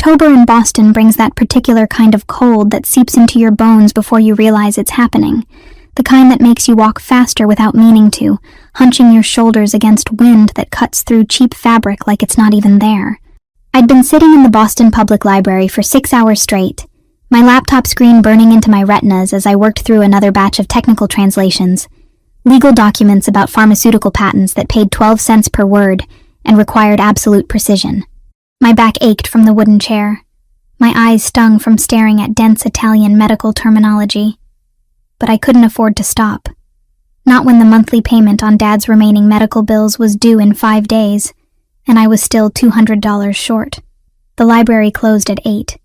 October in Boston brings that particular kind of cold that seeps into your bones before you realize it's happening. The kind that makes you walk faster without meaning to, hunching your shoulders against wind that cuts through cheap fabric like it's not even there. I'd been sitting in the Boston Public Library for 6 hours straight, my laptop screen burning into my retinas as I worked through another batch of technical translations, legal documents about pharmaceutical patents that paid 12 cents per word and required absolute precision. My back ached from the wooden chair. My eyes stung from staring at dense Italian medical terminology. But I couldn't afford to stop. Not when the monthly payment on Dad's remaining medical bills was due in 5 days, and I was still $200 short. The library closed at 8,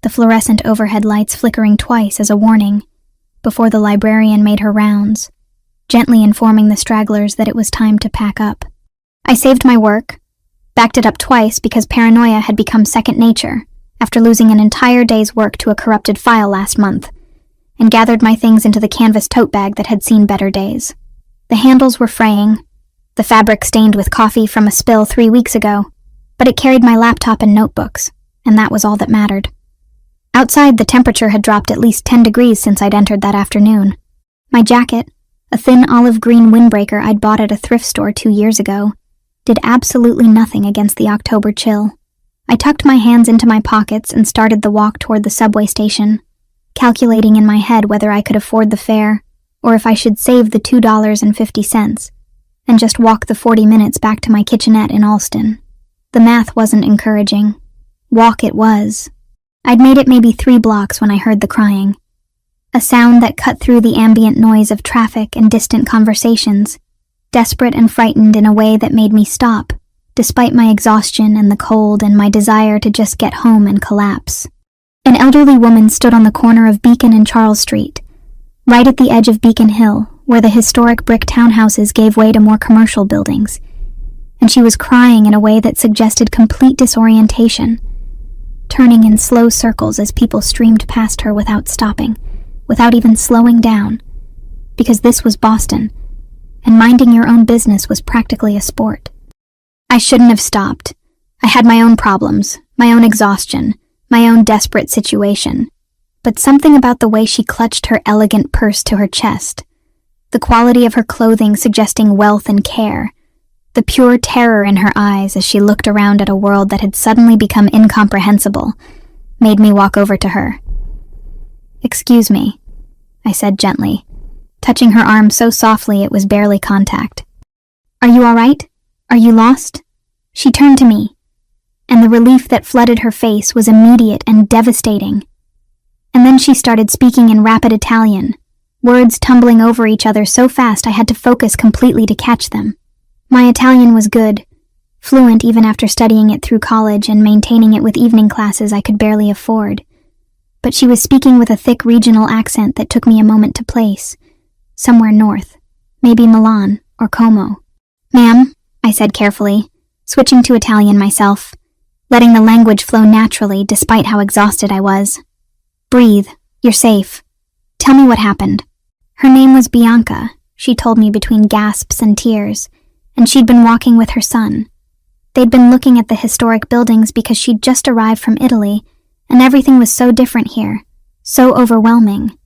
the fluorescent overhead lights flickering twice as a warning, before the librarian made her rounds, gently informing the stragglers that it was time to pack up. I saved my work, backed it up twice because paranoia had become second nature after losing an entire day's work to a corrupted file last month, and gathered my things into the canvas tote bag that had seen better days. The handles were fraying, the fabric stained with coffee from a spill 3 weeks ago, but it carried my laptop and notebooks, and that was all that mattered. Outside, the temperature had dropped at least 10 degrees since I'd entered that afternoon. My jacket, a thin olive green windbreaker I'd bought at a thrift store 2 years ago, did absolutely nothing against the October chill. I tucked my hands into my pockets and started the walk toward the subway station, calculating in my head whether I could afford the fare, or if I should save the $2.50 and just walk the 40 minutes back to my kitchenette in Allston. The math wasn't encouraging. Walk it was. I'd made it maybe 3 blocks when I heard the crying, a sound that cut through the ambient noise of traffic and distant conversations, desperate and frightened in a way that made me stop, despite my exhaustion and the cold and my desire to just get home and collapse. An elderly woman stood on the corner of Beacon and Charles Street, right at the edge of Beacon Hill, where the historic brick townhouses gave way to more commercial buildings, and she was crying in a way that suggested complete disorientation, turning in slow circles as people streamed past her without stopping, without even slowing down, because this was Boston, and minding your own business was practically a sport. I shouldn't have stopped. I had my own problems, my own exhaustion, my own desperate situation, but something about the way she clutched her elegant purse to her chest, the quality of her clothing suggesting wealth and care, the pure terror in her eyes as she looked around at a world that had suddenly become incomprehensible, made me walk over to her. "Excuse me," I said gently, touching her arm so softly it was barely contact. "Are you all right? Are you lost?" She turned to me, and the relief that flooded her face was immediate and devastating. And then she started speaking in rapid Italian, words tumbling over each other so fast I had to focus completely to catch them. My Italian was good, fluent even after studying it through college and maintaining it with evening classes I could barely afford. But she was speaking with a thick regional accent that took me a moment to place, somewhere north, maybe Milan or Como. "Ma'am," I said carefully, switching to Italian myself, letting the language flow naturally despite how exhausted I was. "Breathe. You're safe. Tell me what happened." Her name was Bianca, she told me between gasps and tears, and she'd been walking with her son. They'd been looking at the historic buildings because she'd just arrived from Italy, and everything was so different here, so overwhelming.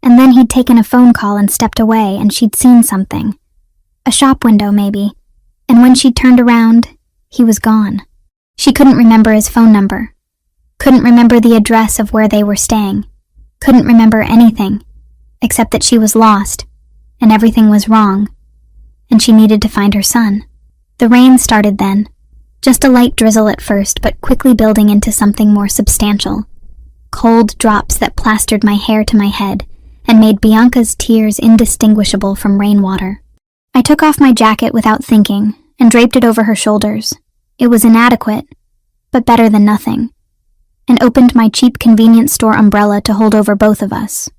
And then he'd taken a phone call and stepped away, and she'd seen something. A shop window, maybe. And when she turned around, he was gone. She couldn't remember his phone number, couldn't remember the address of where they were staying, couldn't remember anything, except that she was lost, and everything was wrong, and she needed to find her son. The rain started then, just a light drizzle at first, but quickly building into something more substantial. Cold drops that plastered my hair to my head and made Bianca's tears indistinguishable from rainwater. I took off my jacket without thinking and draped it over her shoulders. It was inadequate, but better than nothing, and opened my cheap convenience store umbrella to hold over both of us.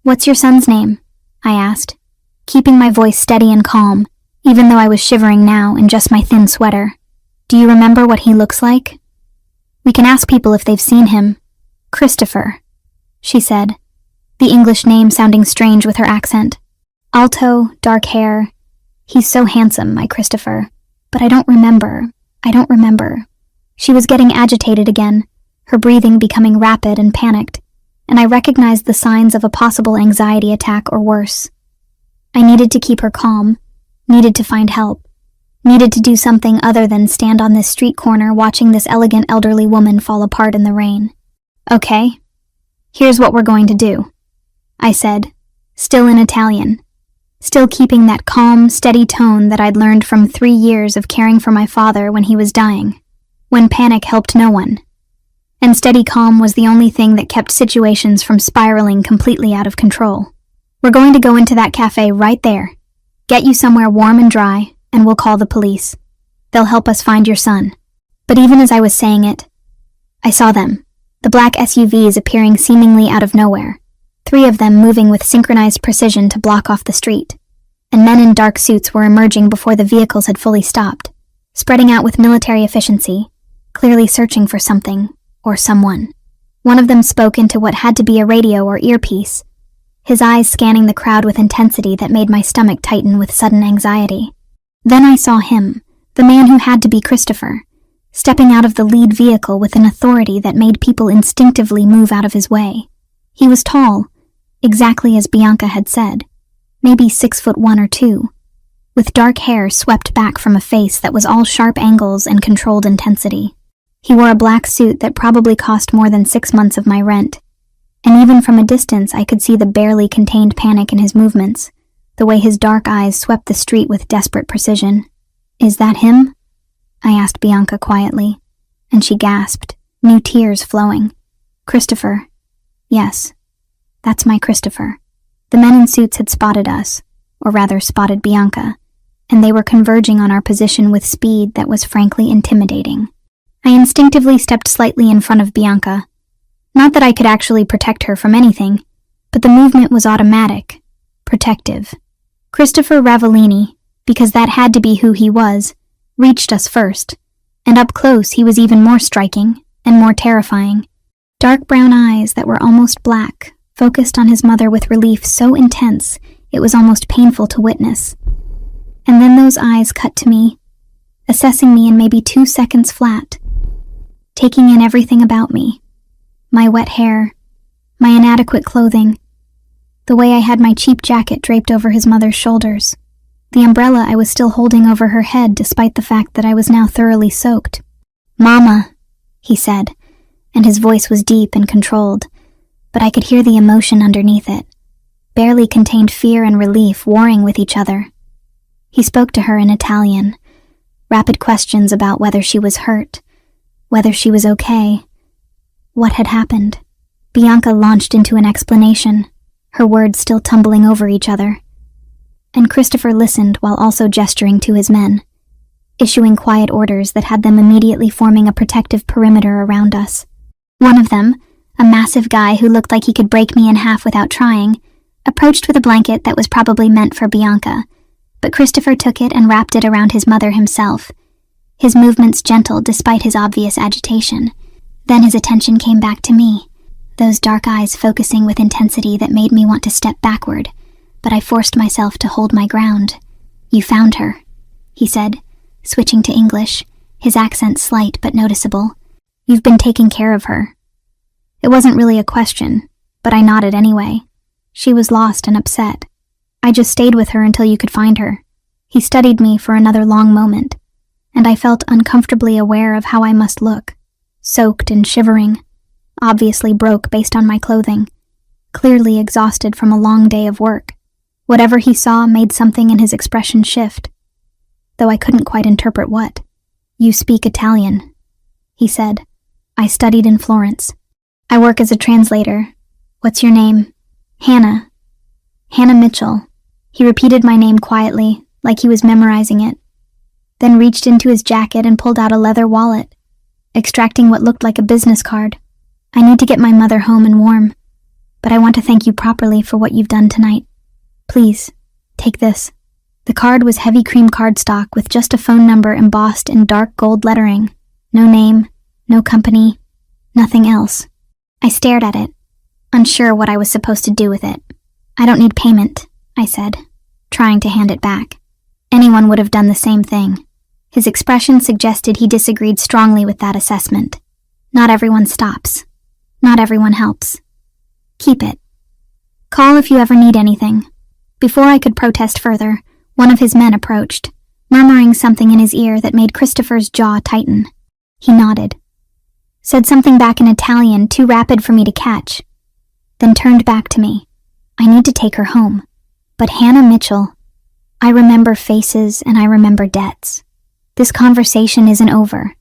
"What's your son's name?" I asked, keeping my voice steady and calm, even though I was shivering now in just my thin sweater. "Do you remember what he looks like?" "We can ask people if they've seen him." "Christopher," she said, the English name sounding strange with her accent. "Alto, dark hair. He's so handsome, my Christopher. But I don't remember. She was getting agitated again, her breathing becoming rapid and panicked, and I recognized the signs of a possible anxiety attack or worse. I needed to keep her calm, needed to find help, needed to do something other than stand on this street corner watching this elegant elderly woman fall apart in the rain. "Okay, here's what we're going to do," I said, still in Italian, still keeping that calm, steady tone that I'd learned from 3 years of caring for my father when he was dying, when panic helped no one. And steady calm was the only thing that kept situations from spiraling completely out of control. "We're going to go into that cafe right there, get you somewhere warm and dry, and we'll call the police. They'll help us find your son." But even as I was saying it, I saw them, the black SUVs appearing seemingly out of nowhere, 3 of them moving with synchronized precision to block off the street, and men in dark suits were emerging before the vehicles had fully stopped, spreading out with military efficiency, clearly searching for something or someone. One of them spoke into what had to be a radio or earpiece, his eyes scanning the crowd with intensity that made my stomach tighten with sudden anxiety. Then I saw him, the man who had to be Christopher, stepping out of the lead vehicle with an authority that made people instinctively move out of his way. He was tall, exactly as Bianca had said, maybe 6'1" or 2, with dark hair swept back from a face that was all sharp angles and controlled intensity. He wore a black suit that probably cost more than 6 months of my rent, and even from a distance I could see the barely contained panic in his movements, the way his dark eyes swept the street with desperate precision. "Is that him?" I asked Bianca quietly, and she gasped, new tears flowing. "Christopher. Yes, that's my Christopher." The men in suits had spotted us, or rather spotted Bianca, and they were converging on our position with speed that was frankly intimidating. I instinctively stepped slightly in front of Bianca. Not that I could actually protect her from anything, but the movement was automatic, protective. Christopher Ravellini, because that had to be who he was, reached us first, and up close he was even more striking and more terrifying. Dark brown eyes that were almost black focused on his mother with relief so intense it was almost painful to witness. And then those eyes cut to me, assessing me in maybe 2 seconds flat, taking in everything about me. My wet hair, my inadequate clothing, the way I had my cheap jacket draped over his mother's shoulders, the umbrella I was still holding over her head despite the fact that I was now thoroughly soaked. "Mama," he said, and his voice was deep and controlled, but I could hear the emotion underneath it, barely contained fear and relief warring with each other. He spoke to her in Italian, rapid questions about whether she was hurt, whether she was okay, what had happened. Bianca launched into an explanation, her words still tumbling over each other. And Christopher listened while also gesturing to his men, issuing quiet orders that had them immediately forming a protective perimeter around us. One of them, a massive guy who looked like he could break me in half without trying, approached with a blanket that was probably meant for Bianca, but Christopher took it and wrapped it around his mother himself, his movements gentle despite his obvious agitation. Then his attention came back to me, those dark eyes focusing with intensity that made me want to step backward, but I forced myself to hold my ground. "You found her," he said, switching to English, his accent slight but noticeable. "You've been taking care of her." It wasn't really a question, but I nodded anyway. She was lost and upset. "I just stayed with her until you could find her." He studied me for another long moment, and I felt uncomfortably aware of how I must look, soaked and shivering, obviously broke based on my clothing, clearly exhausted from a long day of work. Whatever he saw made something in his expression shift, though I couldn't quite interpret what. "You speak Italian," he said. "I studied in Florence. I work as a translator. What's your name?" "Hannah. Hannah Mitchell." He repeated my name quietly, like he was memorizing it, then reached into his jacket and pulled out a leather wallet, extracting what looked like a business card. "I need to get my mother home and warm, but I want to thank you properly for what you've done tonight. Please, take this." The card was heavy cream cardstock with just a phone number embossed in dark gold lettering. No name, no company, nothing else. I stared at it, unsure what I was supposed to do with it. "I don't need payment," I said, trying to hand it back. Anyone would have done the same thing. His expression suggested he disagreed strongly with that assessment. Not everyone stops. Not everyone helps. Keep it. Call if you ever need anything. Before I could protest further, one of his men approached, murmuring something in his ear that made Christopher's jaw tighten. He nodded, said something back in Italian too rapid for me to catch, then turned back to me. I need to take her home. But Hannah Mitchell, I remember faces and I remember debts. This conversation isn't over.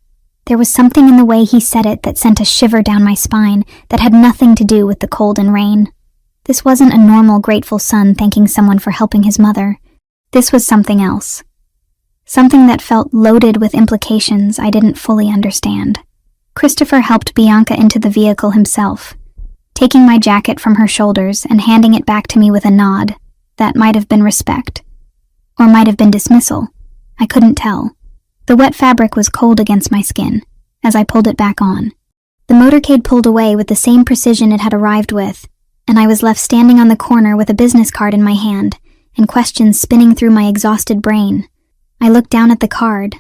There was something in the way he said it that sent a shiver down my spine that had nothing to do with the cold and rain. This wasn't a normal grateful son thanking someone for helping his mother. This was something else. Something that felt loaded with implications I didn't fully understand. Christopher helped Bianca into the vehicle himself, taking my jacket from her shoulders and handing it back to me with a nod that might have been respect, or might have been dismissal. I couldn't tell. The wet fabric was cold against my skin as I pulled it back on. The motorcade pulled away with the same precision it had arrived with, and I was left standing on the corner with a business card in my hand and questions spinning through my exhausted brain. I looked down at the card,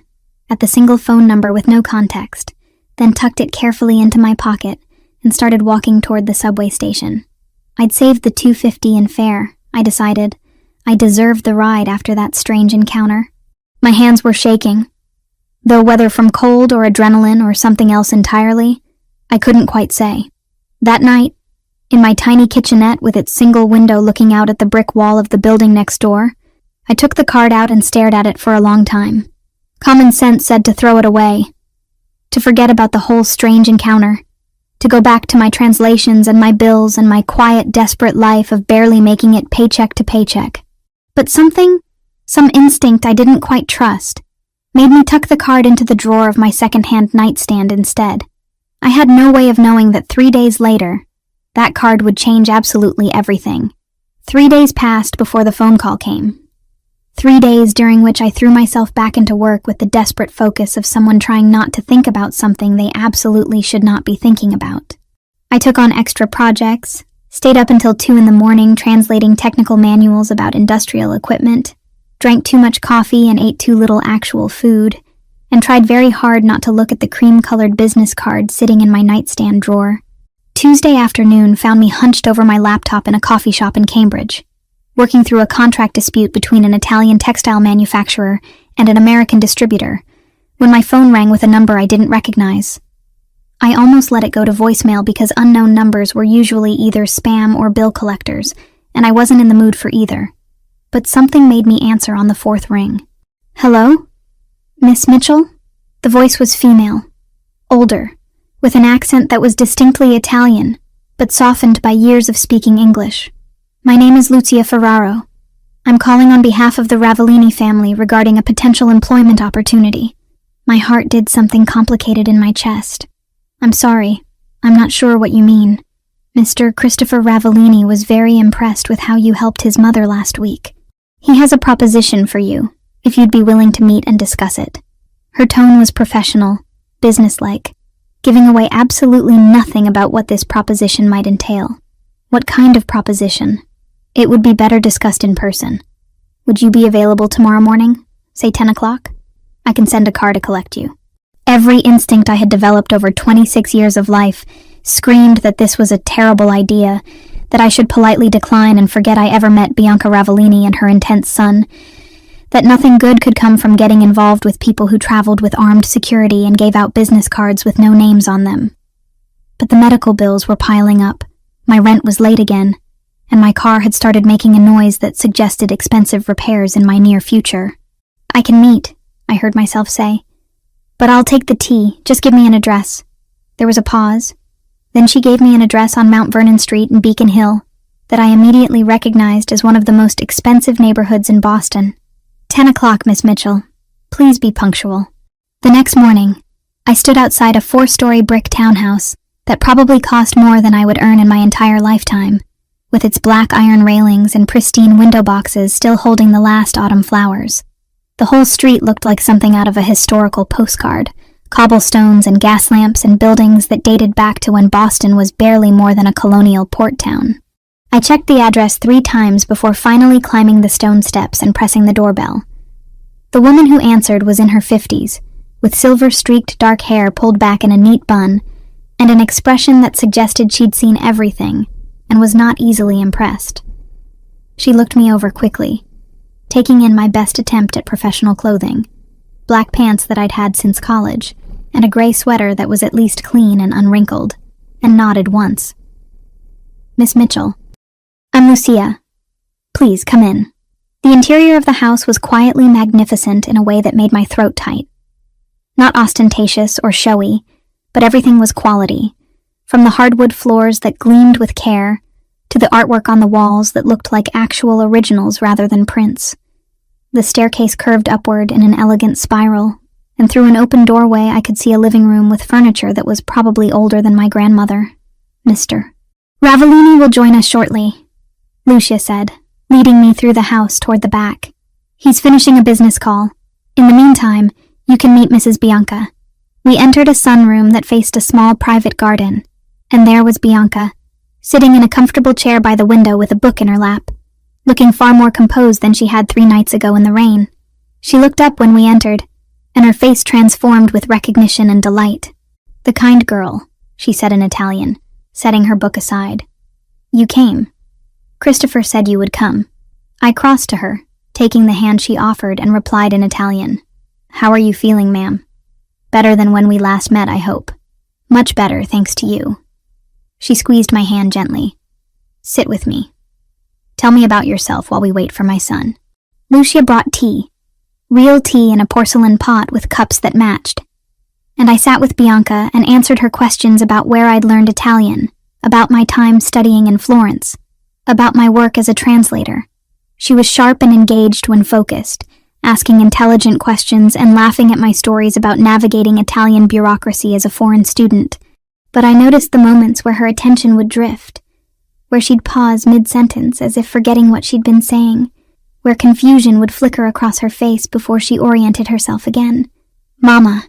at the single phone number with no context, then tucked it carefully into my pocket and started walking toward the subway station. I'd saved the $2.50 in fare, I decided. I deserved the ride after that strange encounter. My hands were shaking, though whether from cold or adrenaline or something else entirely, I couldn't quite say. That night, in my tiny kitchenette with its single window looking out at the brick wall of the building next door, I took the card out and stared at it for a long time. Common sense said to throw it away, to forget about the whole strange encounter, to go back to my translations and my bills and my quiet, desperate life of barely making it paycheck to paycheck. But some instinct I didn't quite trust, made me tuck the card into the drawer of my second-hand nightstand instead. I had no way of knowing that 3 days later, that card would change absolutely everything. 3 days passed before the phone call came. 3 days during which I threw myself back into work with the desperate focus of someone trying not to think about something they absolutely should not be thinking about. I took on extra projects, stayed up until 2 a.m. translating technical manuals about industrial equipment, drank too much coffee and ate too little actual food, and tried very hard not to look at the cream-colored business card sitting in my nightstand drawer. Tuesday afternoon found me hunched over my laptop in a coffee shop in Cambridge, working through a contract dispute between an Italian textile manufacturer and an American distributor, when my phone rang with a number I didn't recognize. I almost let it go to voicemail because unknown numbers were usually either spam or bill collectors, and I wasn't in the mood for either. But something made me answer on the 4th ring. Hello? Miss Mitchell? The voice was female, older, with an accent that was distinctly Italian, but softened by years of speaking English. My name is Lucia Ferraro. I'm calling on behalf of the Ravellini family regarding a potential employment opportunity. My heart did something complicated in my chest. I'm sorry. I'm not sure what you mean. Mr. Christopher Ravellini was very impressed with how you helped his mother last week. He has a proposition for you, if you'd be willing to meet and discuss it. Her tone was professional, businesslike, giving away absolutely nothing about what this proposition might entail. What kind of proposition? It would be better discussed in person. Would you be available tomorrow morning? Say 10 o'clock? I can send a car to collect you. Every instinct I had developed over 26 years of life screamed that this was a terrible idea, that I should politely decline and forget I ever met Bianca Ravellini and her intense son, that nothing good could come from getting involved with people who traveled with armed security and gave out business cards with no names on them. But the medical bills were piling up, my rent was late again, and my car had started making a noise that suggested expensive repairs in my near future. I can meet, I heard myself say. But I'll take the tea, just give me an address. There was a pause. Then she gave me an address on Mount Vernon Street in Beacon Hill that I immediately recognized as one of the most expensive neighborhoods in Boston. 10 o'clock, Miss Mitchell. Please be punctual. The next morning, I stood outside a 4-story brick townhouse that probably cost more than I would earn in my entire lifetime, with its black iron railings and pristine window boxes still holding the last autumn flowers. The whole street looked like something out of a historical postcard, cobblestones and gas lamps and buildings that dated back to when Boston was barely more than a colonial port town. I checked the address 3 times before finally climbing the stone steps and pressing the doorbell. The woman who answered was in her 50s, with silver-streaked dark hair pulled back in a neat bun, and an expression that suggested she'd seen everything and was not easily impressed. She looked me over quickly, taking in my best attempt at professional clothing, black pants that I'd had since college, and a gray sweater that was at least clean and unwrinkled, and nodded once. "Miss Mitchell." "I'm Lucia. Please, come in." The interior of the house was quietly magnificent in a way that made my throat tight. Not ostentatious or showy, but everything was quality, from the hardwood floors that gleamed with care to the artwork on the walls that looked like actual originals rather than prints. The staircase curved upward in an elegant spiral, and through an open doorway I could see a living room with furniture that was probably older than my grandmother. "Mr. Ravellini will join us shortly," Lucia said, leading me through the house toward the back. "He's finishing a business call. In the meantime, you can meet Mrs. Bianca." We entered a sunroom that faced a small private garden, and there was Bianca, sitting in a comfortable chair by the window with a book in her lap, looking far more composed than she had 3 nights ago in the rain. She looked up when we entered, and her face transformed with recognition and delight. "The kind girl," she said in Italian, setting her book aside. "You came. Christopher said you would come." I crossed to her, taking the hand she offered, and replied in Italian, "How are you feeling, ma'am? Better than when we last met, I hope." "Much better, thanks to you." She squeezed my hand gently. "Sit with me. Tell me about yourself while we wait for my son." Lucia brought tea, real tea in a porcelain pot with cups that matched, and I sat with Bianca and answered her questions about where I'd learned Italian, about my time studying in Florence, about my work as a translator. She was sharp and engaged when focused, asking intelligent questions and laughing at my stories about navigating Italian bureaucracy as a foreign student. But I noticed the moments where her attention would drift, where she'd pause mid-sentence as if forgetting what she'd been saying, where confusion would flicker across her face before she oriented herself again. "Mama,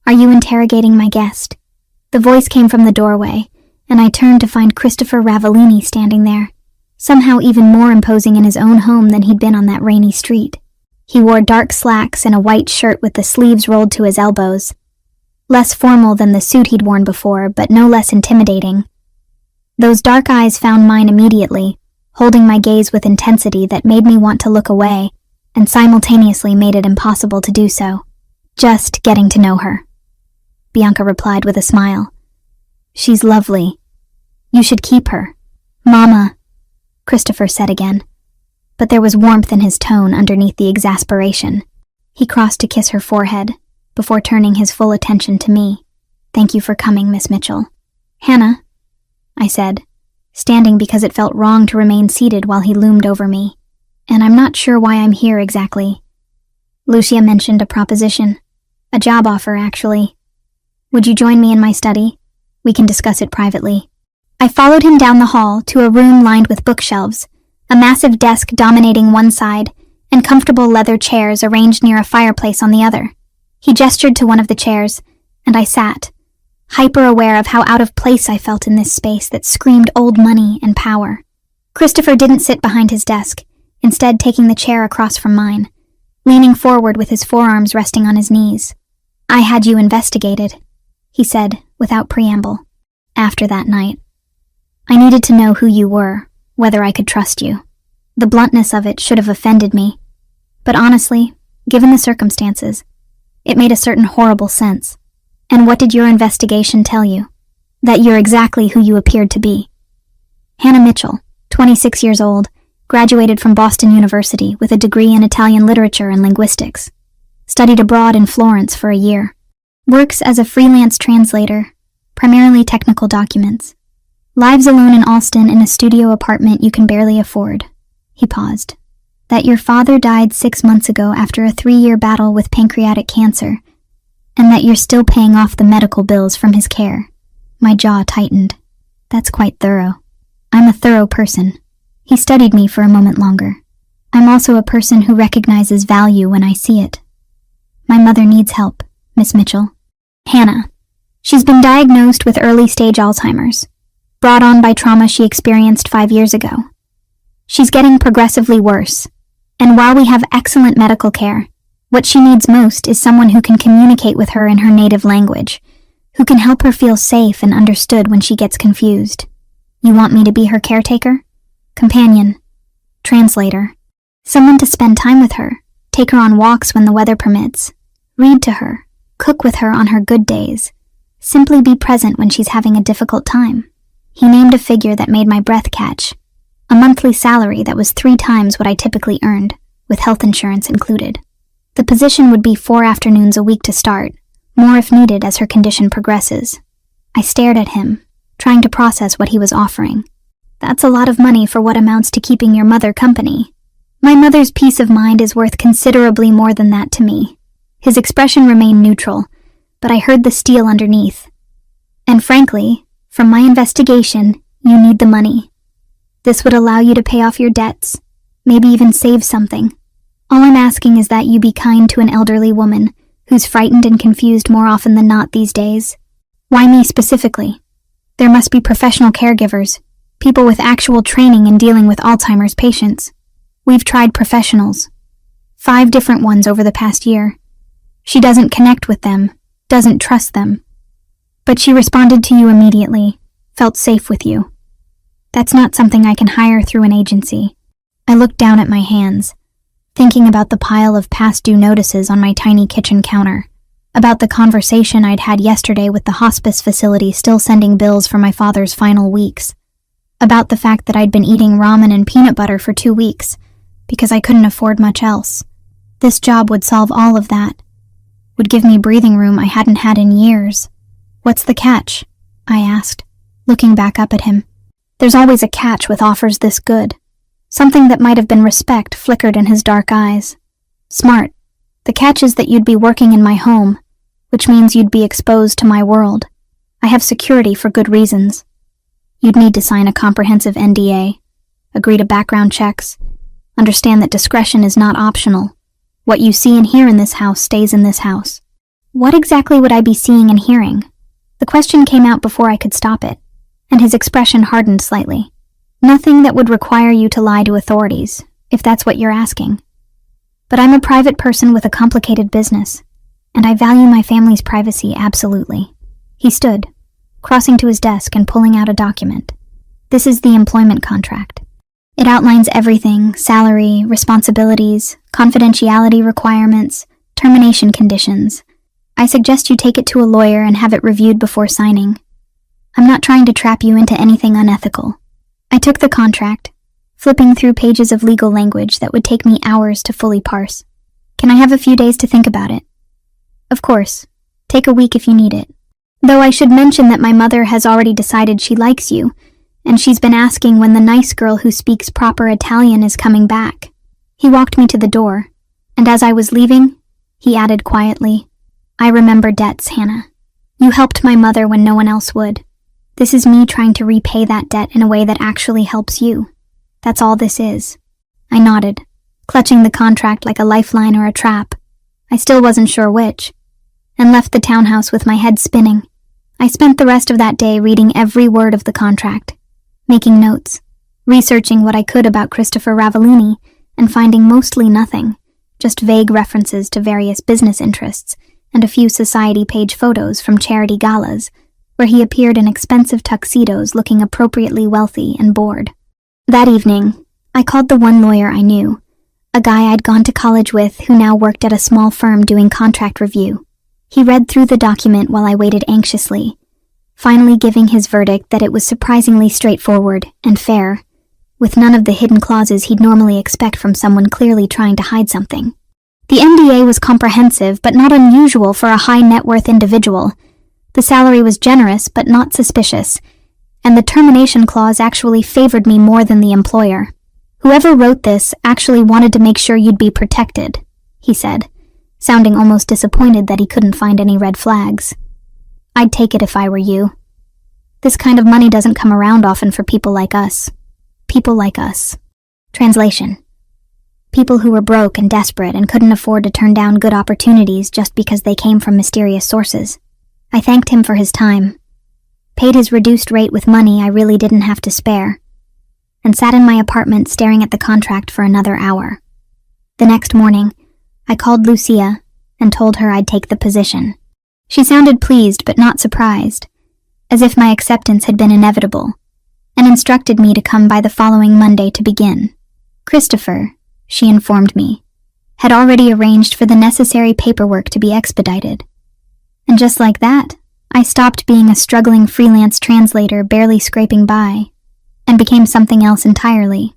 are you interrogating my guest?" The voice came from the doorway, and I turned to find Christopher Ravellini standing there, somehow even more imposing in his own home than he'd been on that rainy street. He wore dark slacks and a white shirt with the sleeves rolled to his elbows. Less formal than the suit he'd worn before, but no less intimidating. Those dark eyes found mine immediately, holding my gaze with intensity that made me want to look away, and simultaneously made it impossible to do so. "Just getting to know her," Bianca replied with a smile. "She's lovely. You should keep her." "Mama," Christopher said again, but there was warmth in his tone underneath the exasperation. He crossed to kiss her forehead, before turning his full attention to me. "Thank you for coming, Miss Mitchell." "Hannah," I said, standing because it felt wrong to remain seated while he loomed over me, "and I'm not sure why I'm here exactly." Lucia mentioned a proposition. A job offer, actually. "Would you join me in my study? We can discuss it privately." I followed him down the hall to a room lined with bookshelves, a massive desk dominating one side, and comfortable leather chairs arranged near a fireplace on the other. He gestured to one of the chairs, and I sat, hyper-aware of how out of place I felt in this space that screamed old money and power. Christopher didn't sit behind his desk, instead taking the chair across from mine, leaning forward with his forearms resting on his knees. "I had you investigated," he said, without preamble. "After that night. I needed to know who you were, whether I could trust you. The bluntness of it should have offended me, but honestly, given the circumstances, it made a certain horrible sense. And what did your investigation tell you? That you're exactly who you appeared to be." Hannah Mitchell, 26 years old, graduated from Boston University with a degree in Italian literature and linguistics. Studied abroad in Florence for a year. Works as a freelance translator, primarily technical documents. Lives alone in Alston in a studio apartment you can barely afford. He paused. That your father died 6 months ago after a 3-year battle with pancreatic cancer, and that you're still paying off the medical bills from his care. My jaw tightened. That's quite thorough. I'm a thorough person. He studied me for a moment longer. I'm also a person who recognizes value when I see it. My mother needs help, Miss Mitchell. Hannah. She's been diagnosed with early-stage Alzheimer's, brought on by trauma she experienced 5 years ago. She's getting progressively worse, and while we have excellent medical care, what she needs most is someone who can communicate with her in her native language, who can help her feel safe and understood when she gets confused. You want me to be her caretaker? Companion? Translator? Someone to spend time with her, take her on walks when the weather permits, read to her, cook with her on her good days, simply be present when she's having a difficult time. He named a figure that made my breath catch, a monthly salary that was 3 times what I typically earned, with health insurance included. The position would be 4 afternoons a week to start, more if needed as her condition progresses. I stared at him, trying to process what he was offering. That's a lot of money for what amounts to keeping your mother company. My mother's peace of mind is worth considerably more than that to me. His expression remained neutral, but I heard the steel underneath. And frankly, from my investigation, you need the money. This would allow you to pay off your debts, maybe even save something. All I'm asking is that you be kind to an elderly woman who's frightened and confused more often than not these days. Why me specifically? There must be professional caregivers, people with actual training in dealing with Alzheimer's patients. We've tried professionals. 5 different ones over the past year. She doesn't connect with them, doesn't trust them. But she responded to you immediately, felt safe with you. That's not something I can hire through an agency. I looked down at my hands, thinking about the pile of past due notices on my tiny kitchen counter, about the conversation I'd had yesterday with the hospice facility still sending bills for my father's final weeks, about the fact that I'd been eating ramen and peanut butter for 2 weeks, because I couldn't afford much else. This job would solve all of that, would give me breathing room I hadn't had in years. What's the catch? I asked, looking back up at him. There's always a catch with offers this good. Something that might have been respect flickered in his dark eyes. Smart. The catch is that you'd be working in my home, which means you'd be exposed to my world. I have security for good reasons. You'd need to sign a comprehensive NDA, agree to background checks, understand that discretion is not optional. What you see and hear in this house stays in this house. What exactly would I be seeing and hearing? The question came out before I could stop it, and his expression hardened slightly. Nothing that would require you to lie to authorities, if that's what you're asking. But I'm a private person with a complicated business, and I value my family's privacy absolutely. He stood, crossing to his desk and pulling out a document. This is the employment contract. It outlines everything: salary, responsibilities, confidentiality requirements, termination conditions. I suggest you take it to a lawyer and have it reviewed before signing. I'm not trying to trap you into anything unethical. I took the contract, flipping through pages of legal language that would take me hours to fully parse. Can I have a few days to think about it? Of course. Take a week if you need it. Though I should mention that my mother has already decided she likes you, and she's been asking when the nice girl who speaks proper Italian is coming back. He walked me to the door, and as I was leaving, he added quietly, I remember debts, Hannah. You helped my mother when no one else would. This is me trying to repay that debt in a way that actually helps you. That's all this is. I nodded, clutching the contract like a lifeline or a trap. I still wasn't sure which, and left the townhouse with my head spinning. I spent the rest of that day reading every word of the contract, making notes, researching what I could about Christopher Ravellini, and finding mostly nothing, just vague references to various business interests and a few society page photos from charity galas, where he appeared in expensive tuxedos looking appropriately wealthy and bored. That evening, I called the one lawyer I knew, a guy I'd gone to college with who now worked at a small firm doing contract review. He read through the document while I waited anxiously, finally giving his verdict that it was surprisingly straightforward and fair, with none of the hidden clauses he'd normally expect from someone clearly trying to hide something. The NDA was comprehensive but not unusual for a high net worth individual. The salary was generous but not suspicious, and the termination clause actually favored me more than the employer. Whoever wrote this actually wanted to make sure you'd be protected, he said, sounding almost disappointed that he couldn't find any red flags. I'd take it if I were you. This kind of money doesn't come around often for people like us. People like us. Translation. People who were broke and desperate and couldn't afford to turn down good opportunities just because they came from mysterious sources. I thanked him for his time, paid his reduced rate with money I really didn't have to spare, and sat in my apartment staring at the contract for another hour. The next morning, I called Lucia and told her I'd take the position. She sounded pleased but not surprised, as if my acceptance had been inevitable, and instructed me to come by the following Monday to begin. Christopher, she informed me, had already arranged for the necessary paperwork to be expedited. And just like that, I stopped being a struggling freelance translator barely scraping by, and became something else entirely,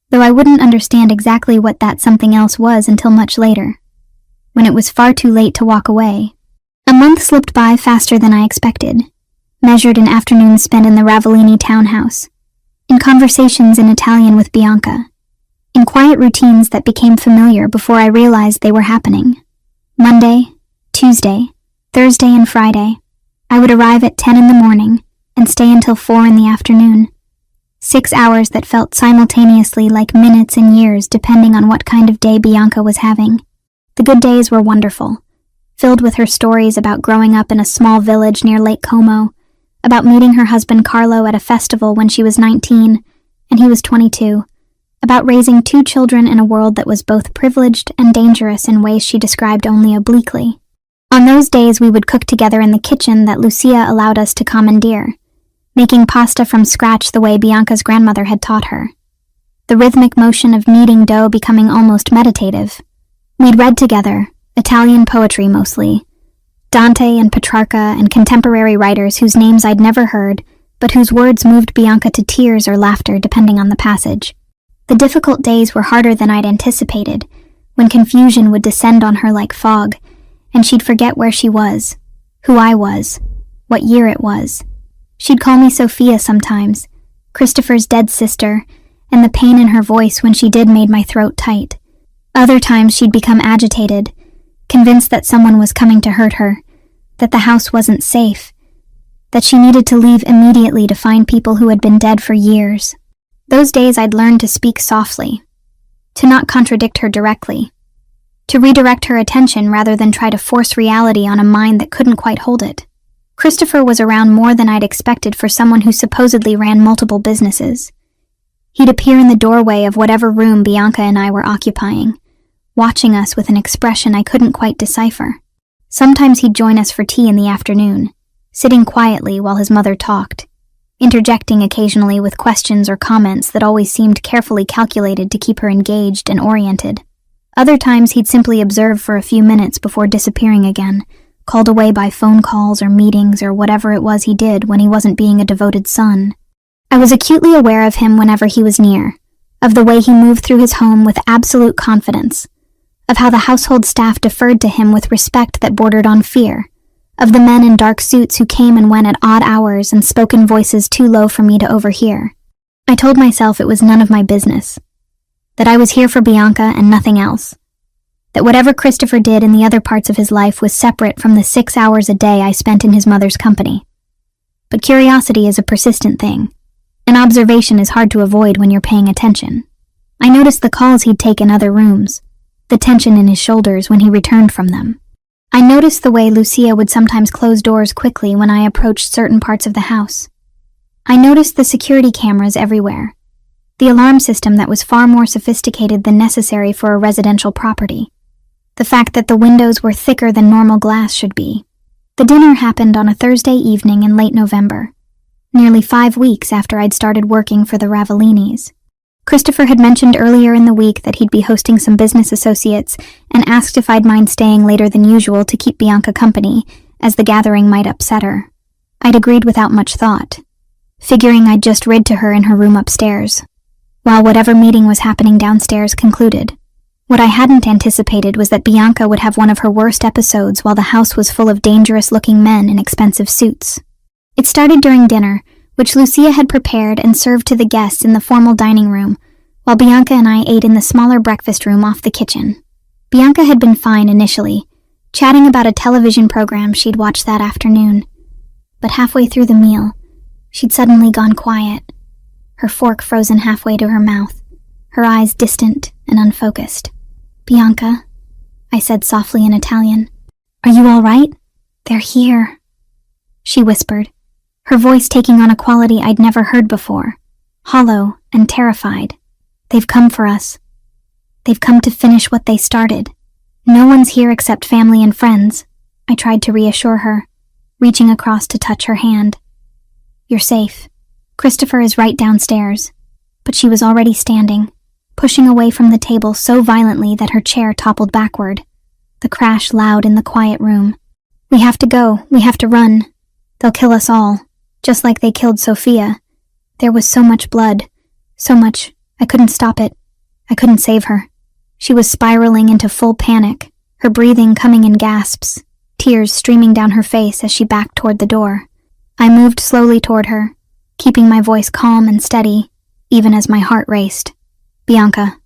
though I wouldn't understand exactly what that something else was until much later, when it was far too late to walk away. A month slipped by faster than I expected, measured in afternoons spent in the Ravellini townhouse, in conversations in Italian with Bianca, in quiet routines that became familiar before I realized they were happening. Monday, Tuesday, Thursday, and Friday, I would arrive at 10 in the morning and stay until 4 in the afternoon. 6 hours that felt simultaneously like minutes and years depending on what kind of day Bianca was having. The good days were wonderful, filled with her stories about growing up in a small village near Lake Como, about meeting her husband Carlo at a festival when she was 19 and he was 22, about raising 2 children in a world that was both privileged and dangerous in ways she described only obliquely. On those days we would cook together in the kitchen that Lucia allowed us to commandeer, making pasta from scratch the way Bianca's grandmother had taught her. The rhythmic motion of kneading dough becoming almost meditative. We'd read together, Italian poetry mostly, Dante and Petrarca and contemporary writers whose names I'd never heard, but whose words moved Bianca to tears or laughter depending on the passage. The difficult days were harder than I'd anticipated, when confusion would descend on her like fog, and she'd forget where she was, who I was, what year it was. She'd call me Sophia sometimes, Christopher's dead sister, and the pain in her voice when she did made my throat tight. Other times she'd become agitated, convinced that someone was coming to hurt her, that the house wasn't safe, that she needed to leave immediately to find people who had been dead for years. Those days I'd learned to speak softly, to not contradict her directly, to redirect her attention rather than try to force reality on a mind that couldn't quite hold it. Christopher was around more than I'd expected for someone who supposedly ran multiple businesses. He'd appear in the doorway of whatever room Bianca and I were occupying, watching us with an expression I couldn't quite decipher. Sometimes he'd join us for tea in the afternoon, sitting quietly while his mother talked, interjecting occasionally with questions or comments that always seemed carefully calculated to keep her engaged and oriented. Other times he'd simply observe for a few minutes before disappearing again, called away by phone calls or meetings or whatever it was he did when he wasn't being a devoted son. I was acutely aware of him whenever he was near, of the way he moved through his home with absolute confidence, of how the household staff deferred to him with respect that bordered on fear, of the men in dark suits who came and went at odd hours and spoke in voices too low for me to overhear. I told myself it was none of my business, that I was here for Bianca and nothing else, that whatever Christopher did in the other parts of his life was separate from the 6 hours a day I spent in his mother's company. But curiosity is a persistent thing, and observation is hard to avoid when you're paying attention. I noticed the calls he'd take in other rooms, the tension in his shoulders when he returned from them. I noticed the way Lucia would sometimes close doors quickly when I approached certain parts of the house. I noticed the security cameras everywhere, the alarm system that was far more sophisticated than necessary for a residential property, the fact that the windows were thicker than normal glass should be. The dinner happened on a Thursday evening in late November, nearly 5 weeks after I'd started working for the Ravellinis. Christopher had mentioned earlier in the week that he'd be hosting some business associates and asked if I'd mind staying later than usual to keep Bianca company, as the gathering might upset her. I'd agreed without much thought, figuring I'd just rid to her in her room upstairs, while whatever meeting was happening downstairs concluded. What I hadn't anticipated was that Bianca would have one of her worst episodes while the house was full of dangerous-looking men in expensive suits. It started during dinner, which Lucia had prepared and served to the guests in the formal dining room, while Bianca and I ate in the smaller breakfast room off the kitchen. Bianca had been fine initially, chatting about a television program she'd watched that afternoon. But halfway through the meal, she'd suddenly gone quiet, her fork frozen halfway to her mouth, her eyes distant and unfocused. "Bianca," I said softly in Italian, "are you all right? They're here," she whispered, her voice taking on a quality I'd never heard before, hollow and terrified. "They've come for us. They've come to finish what they started. No one's here except family and friends. I tried to reassure her, reaching across to touch her hand. "You're safe. Christopher is right downstairs." But she was already standing, pushing away from the table so violently that her chair toppled backward, the crash loud in the quiet room. "We have to go. We have to run. They'll kill us all, just like they killed Sophia. There was so much blood, so much. I couldn't stop it. I couldn't save her." She was spiraling into full panic, her breathing coming in gasps, tears streaming down her face as she backed toward the door. I moved slowly toward her, keeping my voice calm and steady, even as my heart raced. "Bianca,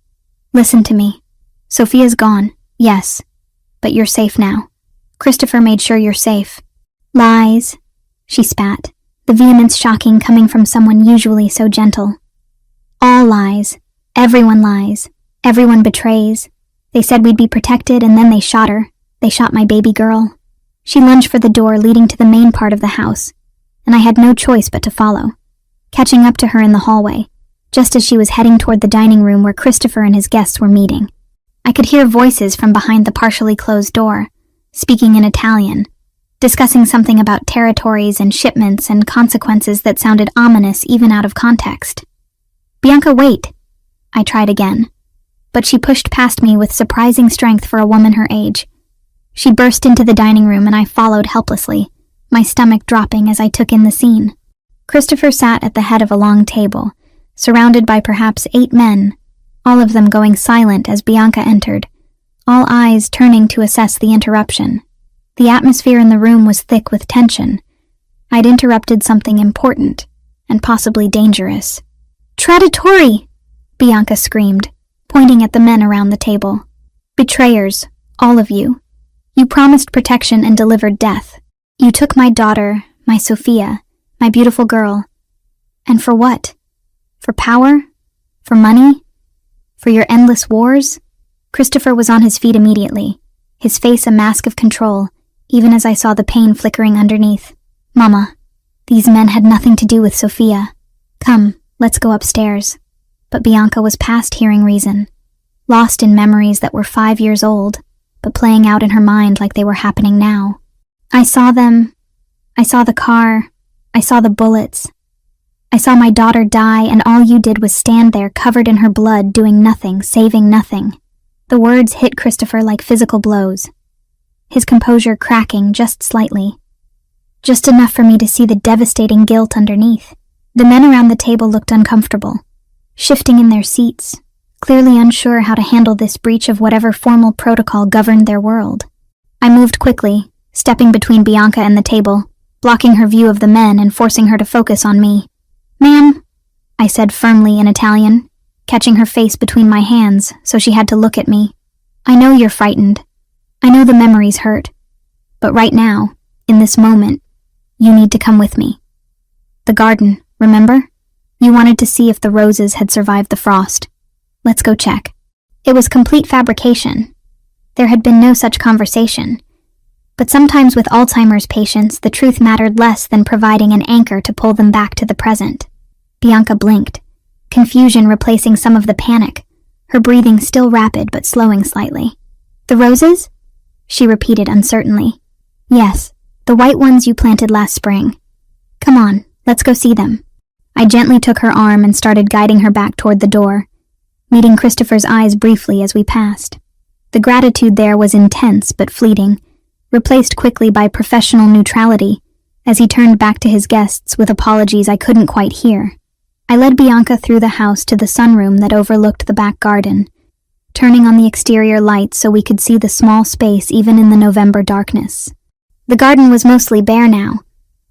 listen to me. Sophia's gone, yes, but you're safe now. Christopher made sure you're safe." "Lies," she spat, the vehemence shocking coming from someone usually so gentle. "All lies. Everyone lies. Everyone betrays. They said we'd be protected and then they shot her. They shot my baby girl." She lunged for the door leading to the main part of the house, and I had no choice but to follow, catching up to her in the hallway, just as she was heading toward the dining room where Christopher and his guests were meeting. I could hear voices from behind the partially closed door, speaking in Italian, discussing something about territories and shipments and consequences that sounded ominous even out of context. "Bianca, wait!" I tried again, but she pushed past me with surprising strength for a woman her age. She burst into the dining room and I followed helplessly, my stomach dropping as I took in the scene. Christopher sat at the head of a long table, surrounded by perhaps 8 men, all of them going silent as Bianca entered, all eyes turning to assess the interruption. The atmosphere in the room was thick with tension. I'd interrupted something important, and possibly dangerous. "Traditori!" Bianca screamed, pointing at the men around the table. "Betrayers, all of you. You promised protection and delivered death. You took my daughter, my Sophia, my beautiful girl. And for what? For power? For money? For your endless wars?" Christopher was on his feet immediately, his face a mask of control, even as I saw the pain flickering underneath. "Mama, these men had nothing to do with Sophia. Come, let's go upstairs." But Bianca was past hearing reason, lost in memories that were 5 years old, but playing out in her mind like they were happening now. "I saw them. I saw the car. I saw the bullets. I saw my daughter die, and all you did was stand there covered in her blood, doing nothing, saving nothing." The words hit Christopher like physical blows, his composure cracking just slightly, just enough for me to see the devastating guilt underneath. The men around the table looked uncomfortable, shifting in their seats, clearly unsure how to handle this breach of whatever formal protocol governed their world. I moved quickly, stepping between Bianca and the table, blocking her view of the men and forcing her to focus on me. "Ma'am," I said firmly in Italian, catching her face between my hands so she had to look at me. "I know you're frightened. I know the memories hurt. But right now, in this moment, you need to come with me. The garden, remember? You wanted to see if the roses had survived the frost. Let's go check." It was complete fabrication. There had been no such conversation. But sometimes with Alzheimer's patients, the truth mattered less than providing an anchor to pull them back to the present. Bianca blinked, confusion replacing some of the panic, her breathing still rapid but slowing slightly. "The roses?" she repeated uncertainly. "Yes, the white ones you planted last spring. Come on, let's go see them." I gently took her arm and started guiding her back toward the door, meeting Christopher's eyes briefly as we passed. The gratitude there was intense but fleeting, replaced quickly by professional neutrality as he turned back to his guests with apologies I couldn't quite hear. I led Bianca through the house to the sunroom that overlooked the back garden, turning on the exterior lights so we could see the small space even in the November darkness. The garden was mostly bare now,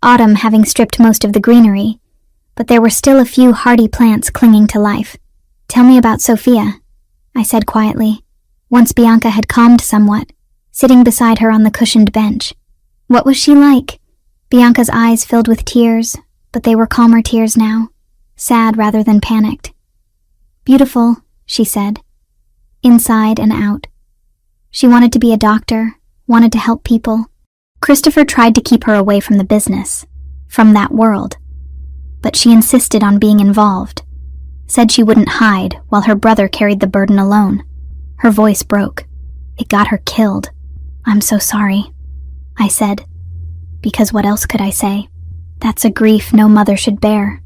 autumn having stripped most of the greenery, but there were still a few hardy plants clinging to life. "Tell me about Sophia," I said quietly, once Bianca had calmed somewhat, sitting beside her on the cushioned bench. "What was she like?" Bianca's eyes filled with tears, but they were calmer tears now, sad rather than panicked. "Beautiful," she said, inside and out. She wanted to be a doctor, wanted to help people. Christopher tried to keep her away from the business, from that world, but she insisted on being involved, said she wouldn't hide while her brother carried the burden alone. Her voice broke. "It got her killed. I'm so sorry. I said. Because what else could I say? That's a grief no mother should bear.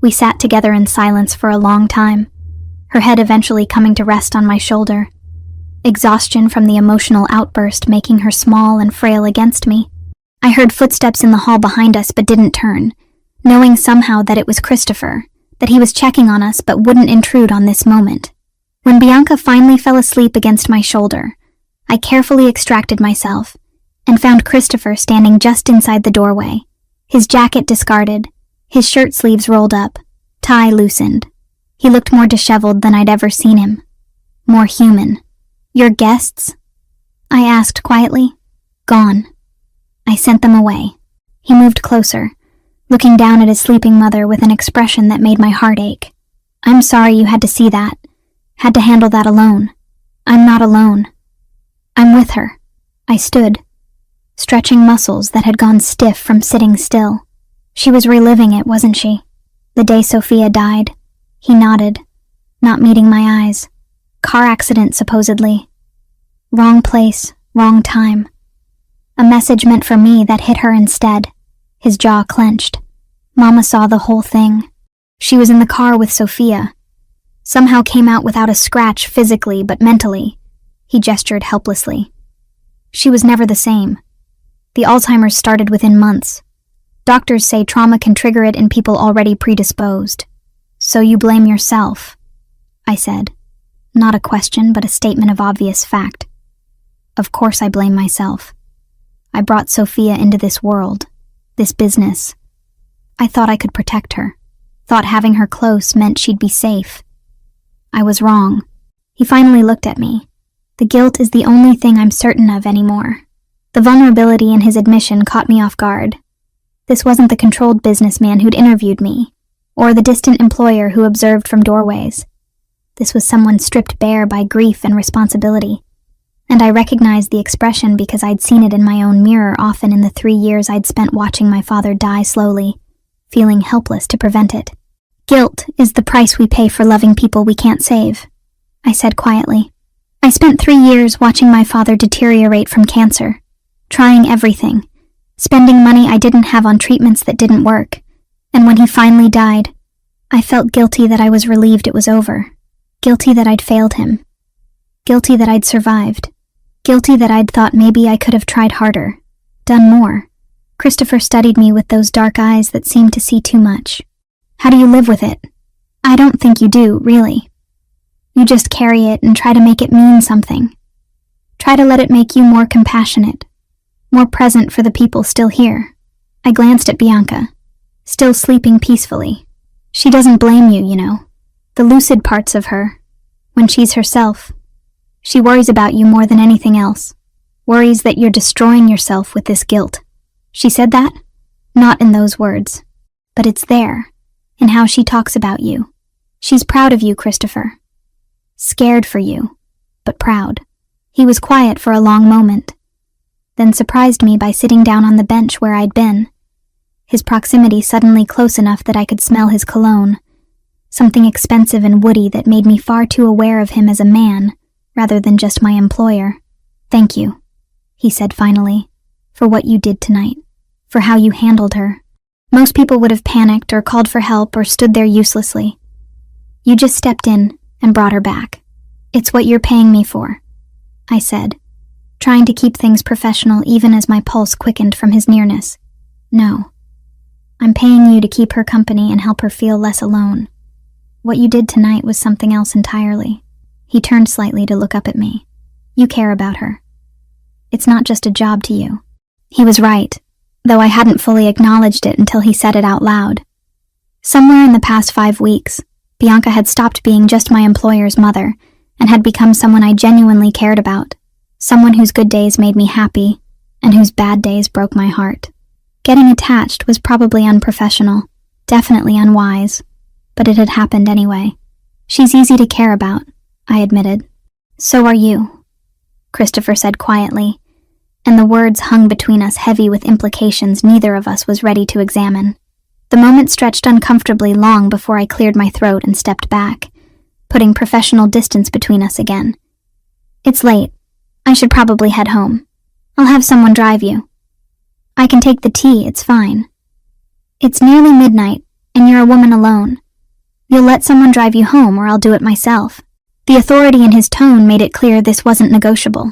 We sat together in silence for a long time, her head eventually coming to rest on my shoulder, exhaustion from the emotional outburst making her small and frail against me. I heard footsteps in the hall behind us but didn't turn, knowing somehow that it was Christopher, that he was checking on us but wouldn't intrude on this moment. When Bianca finally fell asleep against my shoulder, I carefully extracted myself and found Christopher standing just inside the doorway, his jacket discarded, his shirt sleeves rolled up, tie loosened. He looked more disheveled than I'd ever seen him. More human. Your guests? I asked quietly. Gone. I sent them away. He moved closer, looking down at his sleeping mother with an expression that made my heart ache. I'm sorry you had to see that. Had to handle that alone. I'm not alone. I'm with her. I stood, stretching muscles that had gone stiff from sitting still. She was reliving it, wasn't she? The day Sophia died. He nodded, not meeting my eyes. Car accident, supposedly. Wrong place, wrong time. A message meant for me that hit her instead. His jaw clenched. Mama saw the whole thing. She was in the car with Sophia. Somehow came out without a scratch physically but mentally. He gestured helplessly. She was never the same. The Alzheimer's started within months. Doctors say trauma can trigger it in people already predisposed. So you blame yourself, I said. Not a question, but a statement of obvious fact. Of course I blame myself. I brought Sophia into this world, this business. I thought I could protect her. Thought having her close meant she'd be safe. I was wrong. He finally looked at me. The guilt is the only thing I'm certain of anymore. The vulnerability in his admission caught me off guard. This wasn't the controlled businessman who'd interviewed me, or the distant employer who observed from doorways. This was someone stripped bare by grief and responsibility, and I recognized the expression because I'd seen it in my own mirror often in the 3 years I'd spent watching my father die slowly, feeling helpless to prevent it. Guilt is the price we pay for loving people we can't save, I said quietly. I spent 3 years watching my father deteriorate from cancer, trying everything, spending money I didn't have on treatments that didn't work, and when he finally died, I felt guilty that I was relieved it was over, guilty that I'd failed him, guilty that I'd survived, guilty that I'd thought maybe I could have tried harder, done more. Christopher studied me with those dark eyes that seemed to see too much. How do you live with it? I don't think you do, really. You just carry it and try to make it mean something. Try to let it make you more compassionate, more present for the people still here. I glanced at Bianca, still sleeping peacefully. She doesn't blame you, you know. The lucid parts of her, when she's herself. She worries about you more than anything else. Worries that you're destroying yourself with this guilt. She said that? Not in those words. But it's there, in how she talks about you. She's proud of you, Christopher. Scared for you, but proud. He was quiet for a long moment, then surprised me by sitting down on the bench where I'd been. His proximity suddenly close enough that I could smell his cologne, something expensive and woody that made me far too aware of him as a man, rather than just my employer. Thank you, he said finally, for what you did tonight, for how you handled her. Most people would have panicked or called for help or stood there uselessly. You just stepped in and brought her back. It's what you're paying me for, I said, trying to keep things professional even as my pulse quickened from his nearness. No, I'm paying you to keep her company and help her feel less alone. What you did tonight was something else entirely. He turned slightly to look up at me. You care about her. It's not just a job to you. He was right, though I hadn't fully acknowledged it until he said it out loud. Somewhere in the past 5 weeks, Bianca had stopped being just my employer's mother and had become someone I genuinely cared about, someone whose good days made me happy and whose bad days broke my heart. Getting attached was probably unprofessional, definitely unwise, but it had happened anyway. She's easy to care about, I admitted. So are you, Christopher said quietly, and the words hung between us heavy with implications neither of us was ready to examine. The moment stretched uncomfortably long before I cleared my throat and stepped back, putting professional distance between us again. It's late. I should probably head home. I'll have someone drive you. I can take the tea, it's fine. It's nearly midnight, and you're a woman alone. You'll let someone drive you home, or I'll do it myself. The authority in his tone made it clear this wasn't negotiable.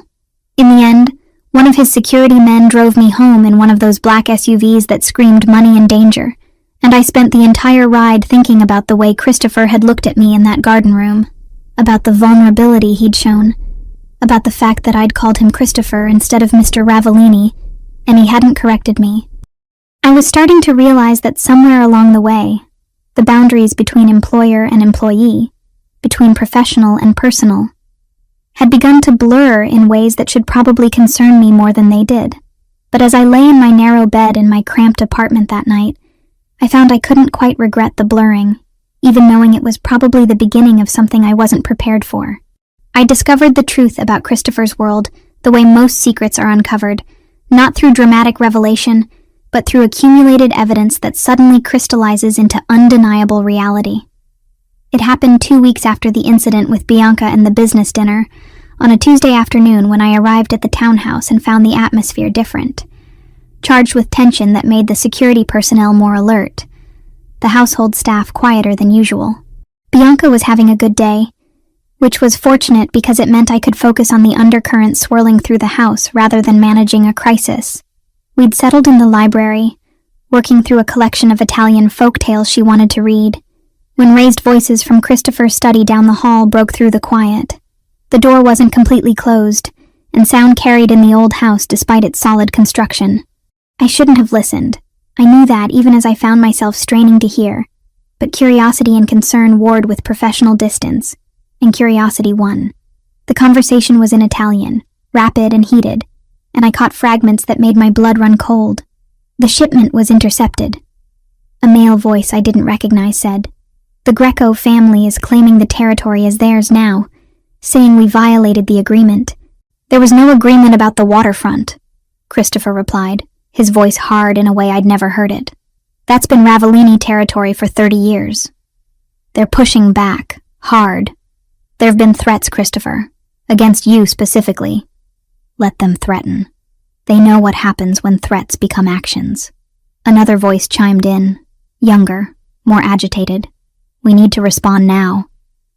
In the end, one of his security men drove me home in one of those black SUVs that screamed money and danger, and I spent the entire ride thinking about the way Christopher had looked at me in that garden room, about the vulnerability he'd shown, about the fact that I'd called him Christopher instead of Mr. Ravellini, and he hadn't corrected me. I was starting to realize that somewhere along the way, the boundaries between employer and employee, between professional and personal, had begun to blur in ways that should probably concern me more than they did. But as I lay in my narrow bed in my cramped apartment that night, I found I couldn't quite regret the blurring, even knowing it was probably the beginning of something I wasn't prepared for. I discovered the truth about Christopher's world the way most secrets are uncovered, not through dramatic revelation, but through accumulated evidence that suddenly crystallizes into undeniable reality. It happened 2 weeks after the incident with Bianca and the business dinner, on a Tuesday afternoon when I arrived at the townhouse and found the atmosphere different, charged with tension that made the security personnel more alert, the household staff quieter than usual. Bianca was having a good day, which was fortunate because it meant I could focus on the undercurrent swirling through the house rather than managing a crisis. We'd settled in the library, working through a collection of Italian folk tales she wanted to read, when raised voices from Christopher's study down the hall broke through the quiet. The door wasn't completely closed, and sound carried in the old house despite its solid construction. I shouldn't have listened. I knew that even as I found myself straining to hear, but curiosity and concern warred with professional distance, and curiosity won. The conversation was in Italian, rapid and heated, and I caught fragments that made my blood run cold. The shipment was intercepted. A male voice I didn't recognize said, "The Greco family is claiming the territory as theirs now, saying we violated the agreement." "There was no agreement about the waterfront," Christopher replied, his voice hard in a way I'd never heard it. "That's been Ravellini territory for 30 years. They're pushing back, hard. There've been threats, Christopher, against you specifically. Let them threaten. They know what happens when threats become actions." Another voice chimed in, younger, more agitated. "We need to respond now.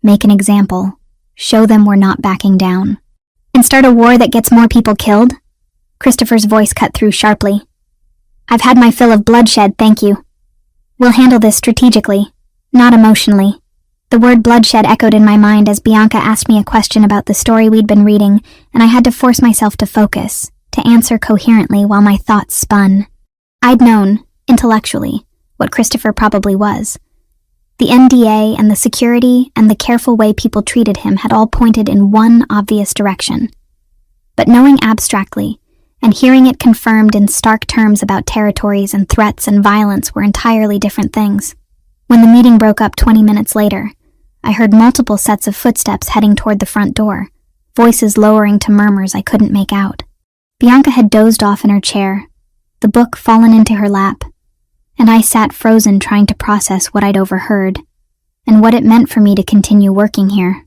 Make an example. Show them we're not backing down." "And start a war that gets more people killed?" Christopher's voice cut through sharply. "I've had my fill of bloodshed, thank you. We'll handle this strategically, not emotionally." The word bloodshed echoed in my mind as Bianca asked me a question about the story we'd been reading, and I had to force myself to focus, to answer coherently while my thoughts spun. I'd known, intellectually, what Christopher probably was. The NDA and the security and the careful way people treated him had all pointed in one obvious direction. But knowing abstractly, and hearing it confirmed in stark terms about territories and threats and violence were entirely different things. When the meeting broke up 20 minutes later, I heard multiple sets of footsteps heading toward the front door, voices lowering to murmurs I couldn't make out. Bianca had dozed off in her chair, the book fallen into her lap, and I sat frozen trying to process what I'd overheard, and what it meant for me to continue working here.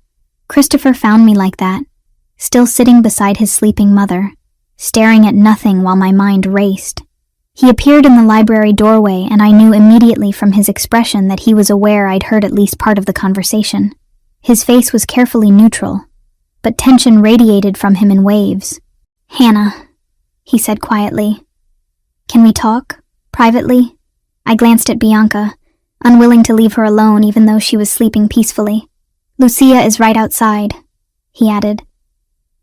Christopher found me like that, still sitting beside his sleeping mother, staring at nothing while my mind raced. He appeared in the library doorway, and I knew immediately from his expression that he was aware I'd heard at least part of the conversation. His face was carefully neutral, but tension radiated from him in waves. "Hannah," he said quietly. "Can we talk? Privately?" I glanced at Bianca, unwilling to leave her alone even though she was sleeping peacefully. "Lucia is right outside," he added.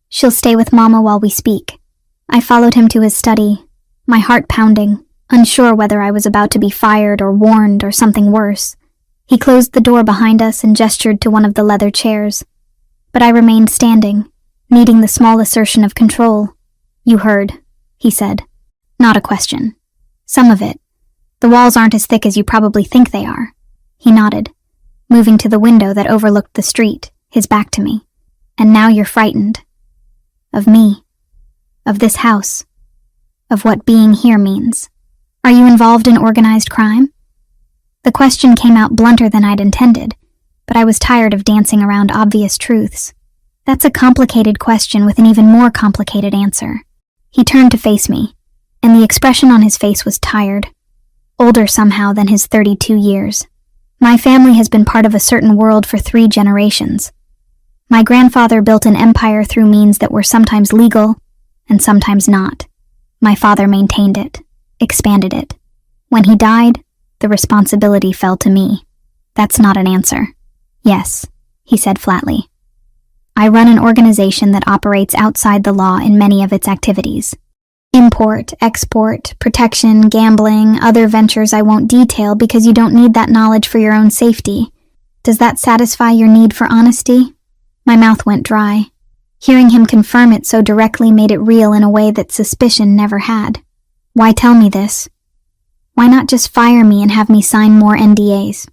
"She'll stay with Mama while we speak." I followed him to his study, my heart pounding, unsure whether I was about to be fired or warned or something worse. He closed the door behind us and gestured to one of the leather chairs, but I remained standing, needing the small assertion of control. "You heard," he said. "Not a question. Some of it. The walls aren't as thick as you probably think they are." He nodded, moving to the window that overlooked the street, his back to me. "And now you're frightened. Of me. Of this house. Of what being here means. Are you involved in organized crime?" The question came out blunter than I'd intended, but I was tired of dancing around obvious truths. "That's a complicated question with an even more complicated answer." He turned to face me, and the expression on his face was tired, older somehow than his 32 years. My family has been part of a certain world for 3 generations. My grandfather built an empire through means that were sometimes legal and sometimes not. My father maintained it, expanded it. When he died, the responsibility fell to me. That's not an answer. Yes, he said flatly. I run an organization that operates outside the law in many of its activities. Import, export, protection, gambling, other ventures I won't detail because you don't need that knowledge for your own safety. Does that satisfy your need for honesty? My mouth went dry. Hearing him confirm it so directly made it real in a way that suspicion never had. Why tell me this? Why not just fire me and have me sign more NDAs?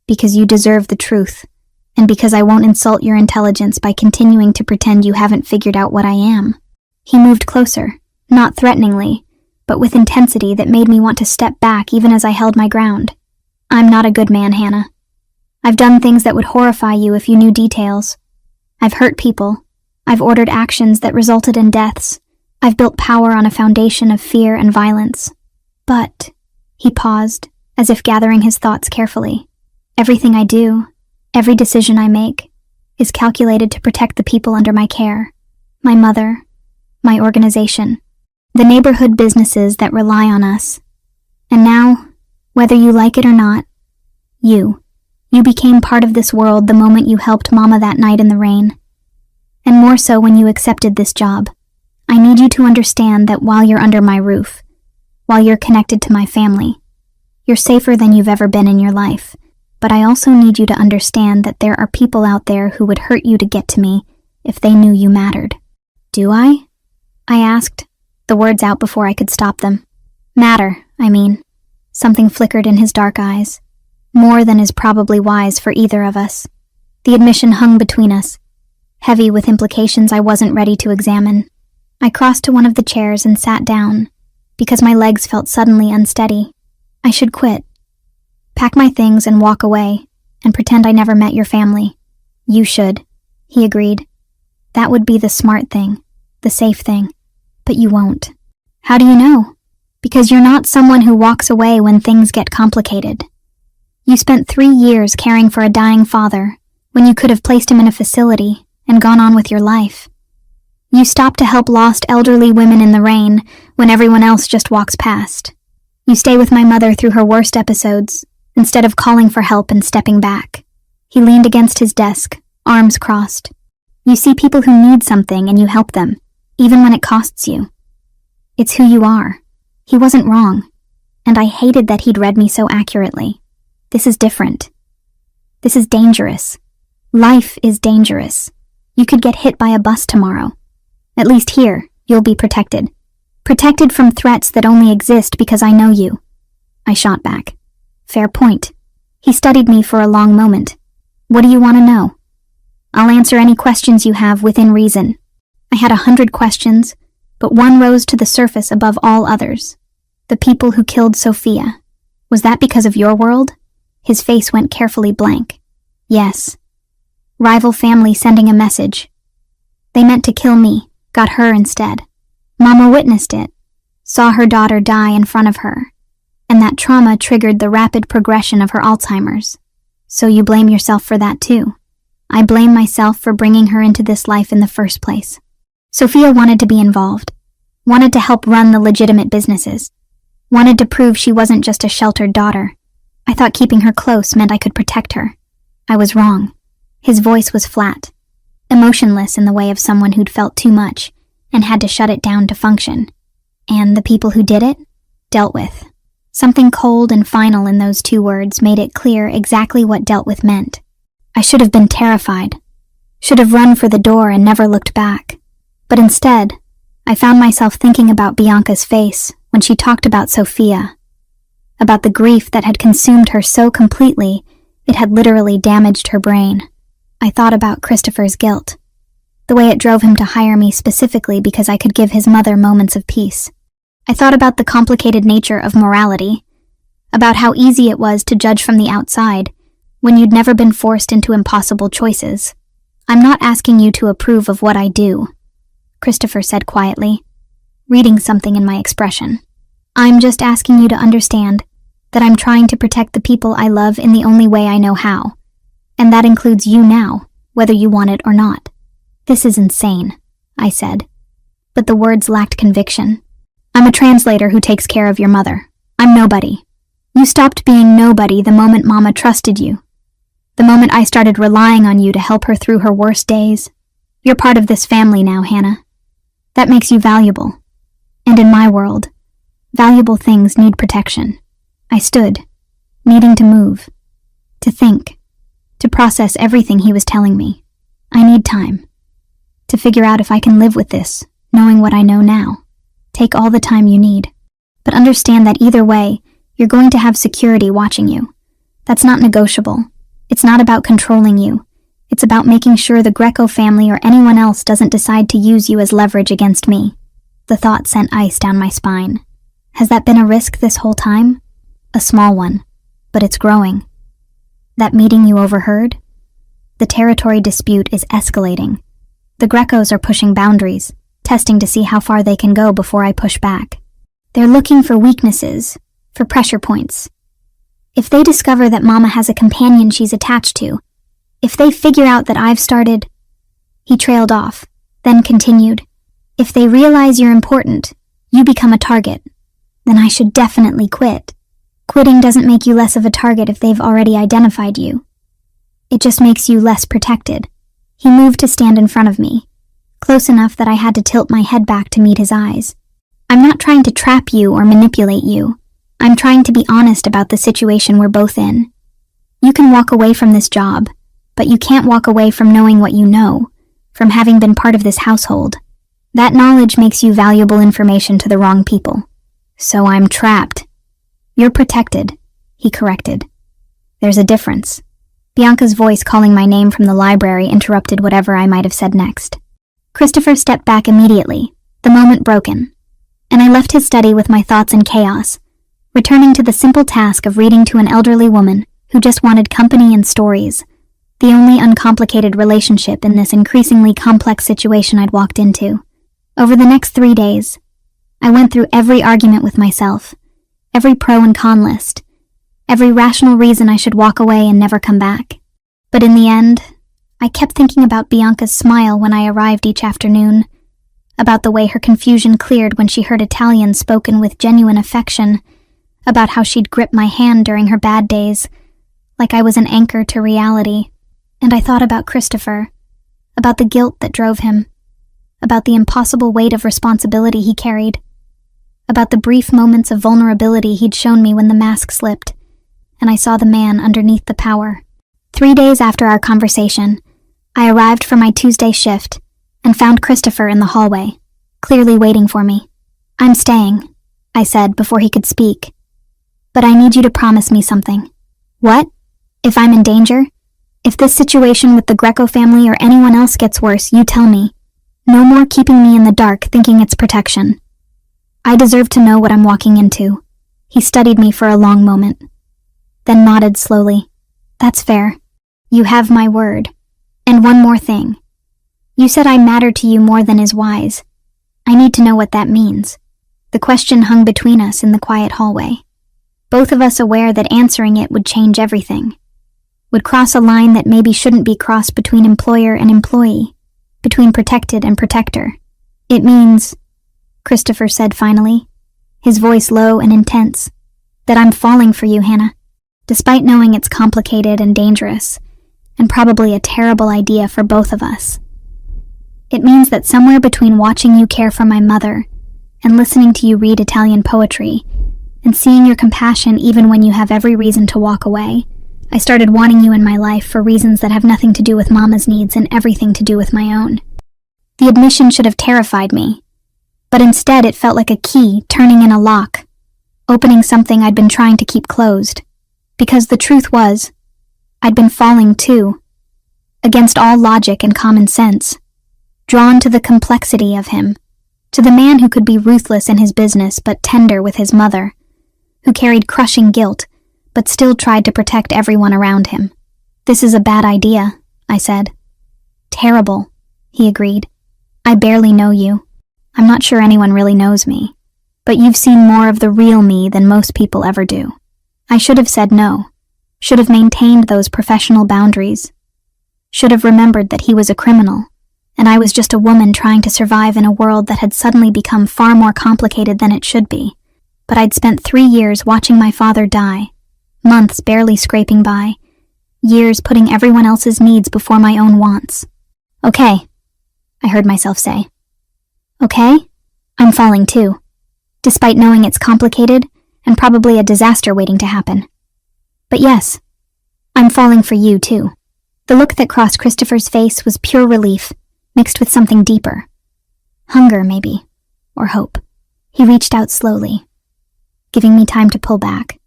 Because you deserve the truth, and because I won't insult your intelligence by continuing to pretend you haven't figured out what I am. He moved closer, not threateningly, but with intensity that made me want to step back even as I held my ground. I'm not a good man, Hannah. I've done things that would horrify you if you knew details. I've hurt people. I've ordered actions that resulted in deaths. I've built power on a foundation of fear and violence. But, he paused, as if gathering his thoughts carefully. Everything I do, every decision I make, is calculated to protect the people under my care. My mother, my organization, the neighborhood businesses that rely on us. And now, whether you like it or not, you became part of this world the moment you helped Mama that night in the rain. And more so when you accepted this job. I need you to understand that while you're under my roof, while you're connected to my family, you're safer than you've ever been in your life. But I also need you to understand that there are people out there who would hurt you to get to me if they knew you mattered. Do I? I asked, the words out before I could stop them. Matter, I mean. Something flickered in his dark eyes. More than is probably wise for either of us. The admission hung between us, heavy with implications I wasn't ready to examine. I crossed to one of the chairs and sat down, because my legs felt suddenly unsteady. I should quit. Pack my things and walk away, and pretend I never met your family. You should, he agreed. That would be the smart thing, the safe thing. But you won't. How do you know? Because you're not someone who walks away when things get complicated. You spent 3 years caring for a dying father, when you could have placed him in a facility and gone on with your life. You stopped to help lost elderly women in the rain when everyone else just walks past. You stay with my mother through her worst episodes, instead of calling for help and stepping back. He leaned against his desk, arms crossed. You see people who need something and you help them, even when it costs you. It's who you are. He wasn't wrong, and I hated that he'd read me so accurately. This is different. This is dangerous. Life is dangerous. You could get hit by a bus tomorrow. At least here, you'll be protected. Protected from threats that only exist because I know you. I shot back. Fair point. He studied me for a long moment. What do you want to know? I'll answer any questions you have within reason. I had 100 questions, but one rose to the surface above all others. The people who killed Sophia. Was that because of your world? His face went carefully blank. Yes. Rival family sending a message. They meant to kill me, got her instead. Mama witnessed it, saw her daughter die in front of her, and that trauma triggered the rapid progression of her Alzheimer's. So you blame yourself for that too. I blame myself for bringing her into this life in the first place. Sophia wanted to be involved, wanted to help run the legitimate businesses, wanted to prove she wasn't just a sheltered daughter. I thought keeping her close meant I could protect her. I was wrong. His voice was flat, emotionless in the way of someone who'd felt too much and had to shut it down to function. And the people who did it? Dealt with. Something cold and final in those 2 words made it clear exactly what dealt with meant. I should have been terrified, should have run for the door and never looked back. But instead, I found myself thinking about Bianca's face when she talked about Sophia, about the grief that had consumed her so completely it had literally damaged her brain. I thought about Christopher's guilt, the way it drove him to hire me specifically because I could give his mother moments of peace. I thought about the complicated nature of morality, about how easy it was to judge from the outside when you'd never been forced into impossible choices. I'm not asking you to approve of what I do, Christopher said quietly, reading something in my expression. I'm just asking you to understand that I'm trying to protect the people I love in the only way I know how. And that includes you now, whether you want it or not. This is insane, I said. But the words lacked conviction. I'm a translator who takes care of your mother. I'm nobody. You stopped being nobody the moment Mama trusted you. The moment I started relying on you to help her through her worst days. You're part of this family now, Hannah. That makes you valuable. And in my world, valuable things need protection. I stood, needing to move, to think, to process everything he was telling me. I need time to figure out if I can live with this, knowing what I know now. Take all the time you need. But understand that either way, you're going to have security watching you. That's not negotiable. It's not about controlling you. It's about making sure the Greco family or anyone else doesn't decide to use you as leverage against me. The thought sent ice down my spine. Has that been a risk this whole time? A small one, but it's growing. That meeting you overheard? The territory dispute is escalating. The Grecos are pushing boundaries, testing to see how far they can go before I push back. They're looking for weaknesses, for pressure points. If they discover that Mama has a companion she's attached to, if they figure out that I've started... He trailed off, then continued. If they realize you're important, you become a target. Then I should definitely quit. Quitting doesn't make you less of a target if they've already identified you. It just makes you less protected. He moved to stand in front of me, close enough that I had to tilt my head back to meet his eyes. I'm not trying to trap you or manipulate you. I'm trying to be honest about the situation we're both in. You can walk away from this job, but you can't walk away from knowing what you know, from having been part of this household. That knowledge makes you valuable information to the wrong people. So I'm trapped. You're protected, he corrected. There's a difference. Bianca's voice calling my name from the library interrupted whatever I might have said next. Christopher stepped back immediately, the moment broken, and I left his study with my thoughts in chaos, returning to the simple task of reading to an elderly woman who just wanted company and stories, the only uncomplicated relationship in this increasingly complex situation I'd walked into. Over the next 3 days, I went through every argument with myself, every pro and con list, every rational reason I should walk away and never come back. But in the end, I kept thinking about Bianca's smile when I arrived each afternoon, about the way her confusion cleared when she heard Italian spoken with genuine affection, about how she'd grip my hand during her bad days, like I was an anchor to reality. And I thought about Christopher, about the guilt that drove him, about the impossible weight of responsibility he carried, about the brief moments of vulnerability he'd shown me when the mask slipped, and I saw the man underneath the power. 3 days after our conversation, I arrived for my Tuesday shift and found Christopher in the hallway, clearly waiting for me. I'm staying, I said before he could speak. But I need you to promise me something. What? If I'm in danger? If this situation with the Greco family or anyone else gets worse, you tell me. No more keeping me in the dark thinking it's protection. I deserve to know what I'm walking into. He studied me for a long moment, then nodded slowly. That's fair. You have my word. And one more thing. You said I matter to you more than is wise. I need to know what that means. The question hung between us in the quiet hallway, both of us aware that answering it would change everything, would cross a line that maybe shouldn't be crossed between employer and employee, between protected and protector. It means, Christopher said finally, his voice low and intense, that I'm falling for you, Hannah, despite knowing it's complicated and dangerous, and probably a terrible idea for both of us. It means that somewhere between watching you care for my mother and listening to you read Italian poetry and seeing your compassion even when you have every reason to walk away, I started wanting you in my life for reasons that have nothing to do with Mama's needs and everything to do with my own. The admission should have terrified me, but instead it felt like a key turning in a lock, opening something I'd been trying to keep closed. Because the truth was, I'd been falling too, against all logic and common sense, drawn to the complexity of him, to the man who could be ruthless in his business but tender with his mother, who carried crushing guilt but still tried to protect everyone around him. This is a bad idea, I said. Terrible, he agreed. I barely know you. I'm not sure anyone really knows me. But you've seen more of the real me than most people ever do. I should have said no, should have maintained those professional boundaries, should have remembered that he was a criminal, and I was just a woman trying to survive in a world that had suddenly become far more complicated than it should be. But I'd spent 3 years watching my father die, months barely scraping by, years putting everyone else's needs before my own wants. Okay, I heard myself say. Okay? I'm falling too, despite knowing it's complicated and probably a disaster waiting to happen. But yes, I'm falling for you too. The look that crossed Christopher's face was pure relief, mixed with something deeper. Hunger, maybe, or hope. He reached out slowly, giving me time to pull back,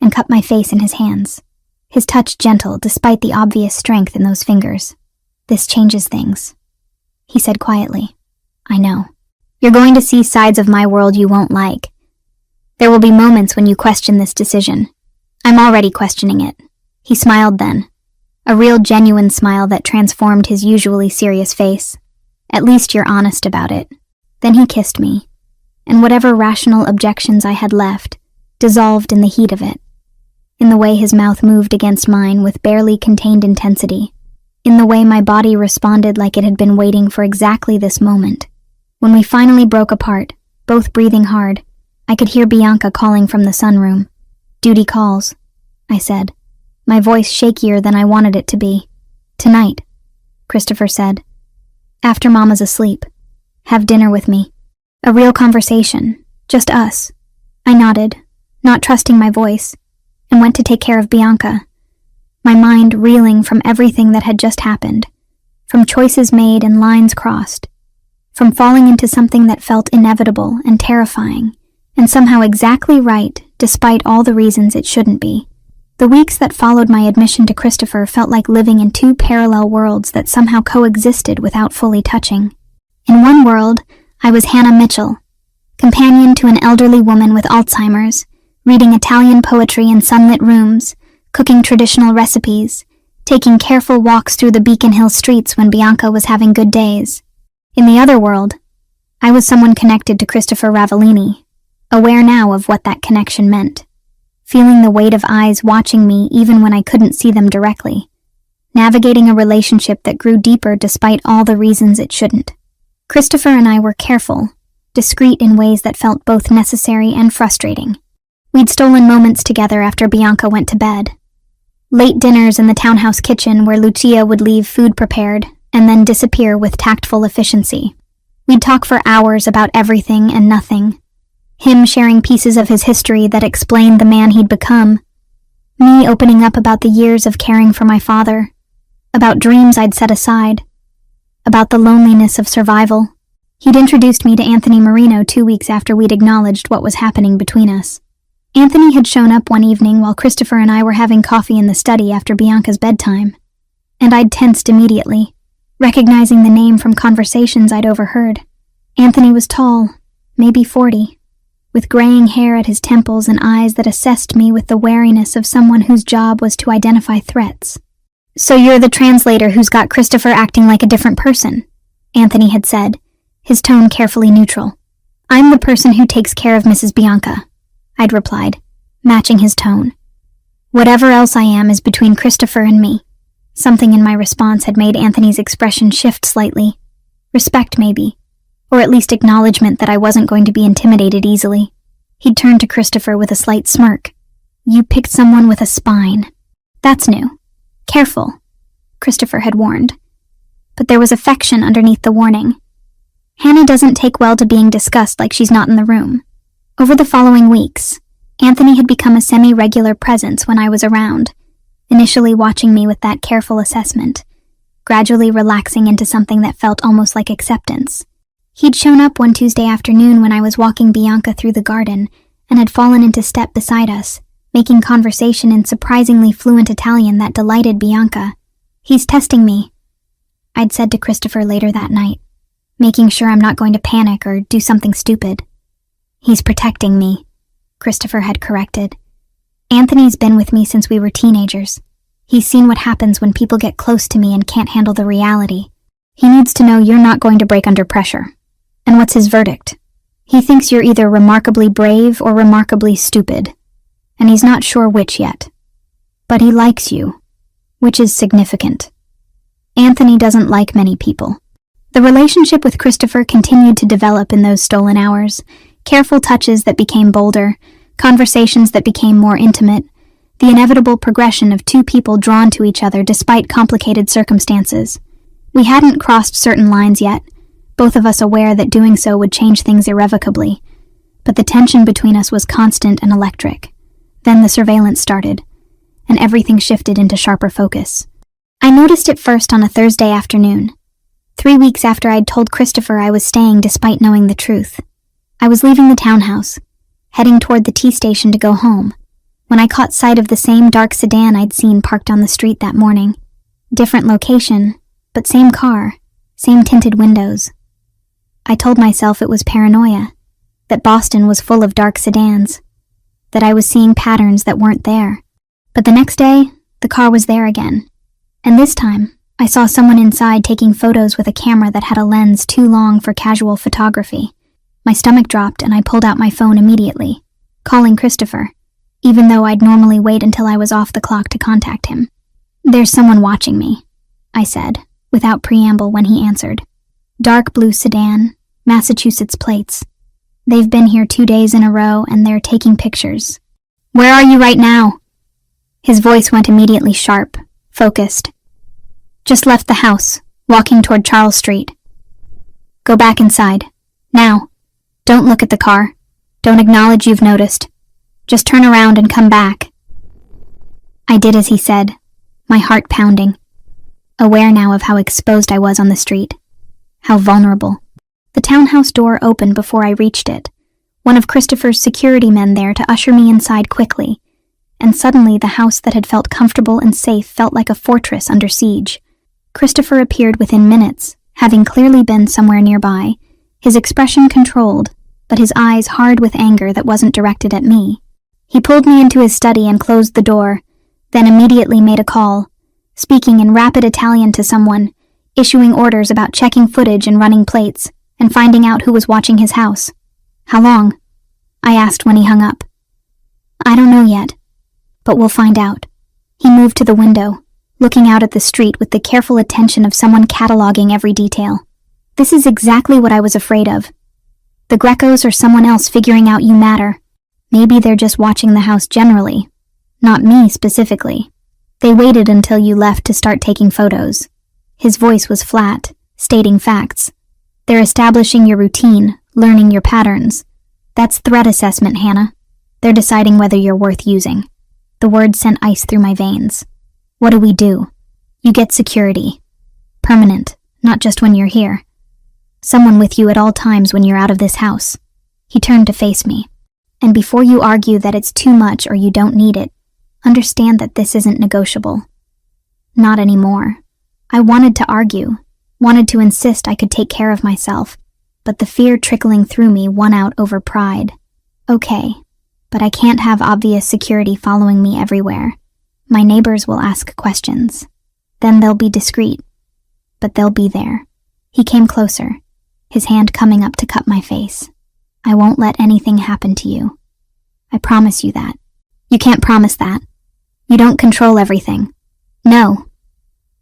and cup my face in his hands, his touch gentle despite the obvious strength in those fingers. This changes things, he said quietly. I know. You're going to see sides of my world you won't like. There will be moments when you question this decision. I'm already questioning it. He smiled then, a real genuine smile that transformed his usually serious face. At least you're honest about it. Then he kissed me, and whatever rational objections I had left dissolved in the heat of it, in the way his mouth moved against mine with barely contained intensity, in the way my body responded like it had been waiting for exactly this moment. When we finally broke apart, both breathing hard, I could hear Bianca calling from the sunroom. Duty calls, I said, my voice shakier than I wanted it to be. Tonight, Christopher said. After Mama's asleep. Have dinner with me. A real conversation, just us. I nodded, not trusting my voice, and went to take care of Bianca, my mind reeling from everything that had just happened, from choices made and lines crossed, from falling into something that felt inevitable and terrifying, and somehow exactly right despite all the reasons it shouldn't be. The weeks that followed my admission to Christopher felt like living in 2 parallel worlds that somehow coexisted without fully touching. In one world, I was Hannah Mitchell, companion to an elderly woman with Alzheimer's, reading Italian poetry in sunlit rooms, cooking traditional recipes, taking careful walks through the Beacon Hill streets when Bianca was having good days. In the other world, I was someone connected to Christopher Ravellini, aware now of what that connection meant, feeling the weight of eyes watching me even when I couldn't see them directly, navigating a relationship that grew deeper despite all the reasons it shouldn't. Christopher and I were careful, discreet in ways that felt both necessary and frustrating. We'd stolen moments together after Bianca went to bed. Late dinners in the townhouse kitchen where Lucia would leave food prepared and then disappear with tactful efficiency. We'd talk for hours about everything and nothing. Him sharing pieces of his history that explained the man he'd become. Me opening up about the years of caring for my father. About dreams I'd set aside. About the loneliness of survival. He'd introduced me to Anthony Marino 2 weeks after we'd acknowledged what was happening between us. Anthony had shown up one evening while Christopher and I were having coffee in the study after Bianca's bedtime, and I'd tensed immediately, recognizing the name from conversations I'd overheard. Anthony was tall, maybe 40, with graying hair at his temples and eyes that assessed me with the wariness of someone whose job was to identify threats. "So you're the translator who's got Christopher acting like a different person," Anthony had said, his tone carefully neutral. "I'm the person who takes care of Mrs. Bianca," I'd replied, matching his tone. "Whatever else I am is between Christopher and me." Something in my response had made Anthony's expression shift slightly. Respect, maybe, or at least acknowledgement that I wasn't going to be intimidated easily. He'd turned to Christopher with a slight smirk. "You picked someone with a spine. That's new. Careful," Christopher had warned. But there was affection underneath the warning. Hannah doesn't take well to being discussed like she's not in the room. Over the following weeks, Anthony had become a semi-regular presence when I was around, initially watching me with that careful assessment, gradually relaxing into something that felt almost like acceptance. He'd shown up one Tuesday afternoon when I was walking Bianca through the garden and had fallen into step beside us, making conversation in surprisingly fluent Italian that delighted Bianca. "He's testing me," I'd said to Christopher later that night, making sure I'm not going to panic or do something stupid. "He's protecting me," Christopher had corrected. "Anthony's been with me since we were teenagers. He's seen what happens when people get close to me and can't handle the reality. He needs to know you're not going to break under pressure." "And what's his verdict?" He thinks you're either remarkably brave or remarkably stupid, and he's not sure which yet. But he likes you, which is significant. Anthony doesn't like many people. The relationship with Christopher continued to develop in those stolen hours, careful touches that became bolder, conversations that became more intimate, the inevitable progression of two people drawn to each other despite complicated circumstances. We hadn't crossed certain lines yet, both of us aware that doing so would change things irrevocably, but the tension between us was constant and electric. Then the surveillance started, and everything shifted into sharper focus. I noticed it first on a Thursday afternoon, 3 weeks after I'd told Christopher I was staying despite knowing the truth. I was leaving the townhouse, heading toward the T-station to go home, when I caught sight of the same dark sedan I'd seen parked on the street that morning. Different location, but same car, same tinted windows. I told myself it was paranoia, that Boston was full of dark sedans, that I was seeing patterns that weren't there. But the next day, the car was there again. And this time, I saw someone inside taking photos with a camera that had a lens too long for casual photography. My stomach dropped and I pulled out my phone immediately, calling Christopher, even though I'd normally wait until I was off the clock to contact him. "There's someone watching me," I said, without preamble when he answered. "Dark blue sedan, Massachusetts plates. They've been here 2 days in a row and they're taking pictures." "Where are you right now?" His voice went immediately sharp, focused. "Just left the house, walking toward Charles Street." "Go back inside. Now. Don't look at the car. Don't acknowledge you've noticed. Just turn around and come back." I did as he said, my heart pounding, aware now of how exposed I was on the street, how vulnerable. The townhouse door opened before I reached it, one of Christopher's security men there to usher me inside quickly, and suddenly the house that had felt comfortable and safe felt like a fortress under siege. Christopher appeared within minutes, having clearly been somewhere nearby, his expression controlled, but his eyes hard with anger that wasn't directed at me. He pulled me into his study and closed the door, then immediately made a call, speaking in rapid Italian to someone, issuing orders about checking footage and running plates, and finding out who was watching his house. "How long?" I asked when he hung up. "I don't know yet, but we'll find out." He moved to the window, looking out at the street with the careful attention of someone cataloging every detail. "This is exactly what I was afraid of. The Grecos or someone else figuring out you matter. Maybe they're just watching the house generally, not me specifically. They waited until you left to start taking photos." His voice was flat, stating facts. "They're establishing your routine, learning your patterns. That's threat assessment, Hannah. They're deciding whether you're worth using." The words sent ice through my veins. "What do we do?" "You get security. Permanent, not just when you're here. Someone with you at all times when you're out of this house." He turned to face me. "And before you argue that it's too much or you don't need it, understand that this isn't negotiable." Not anymore. I wanted to argue, wanted to insist I could take care of myself, but the fear trickling through me won out over pride. "Okay, but I can't have obvious security following me everywhere. My neighbors will ask questions. Then they'll be discreet, but they'll be there." He came closer, his hand coming up to cup my face. "I won't let anything happen to you. I promise you that." "You can't promise that. You don't control everything." "No,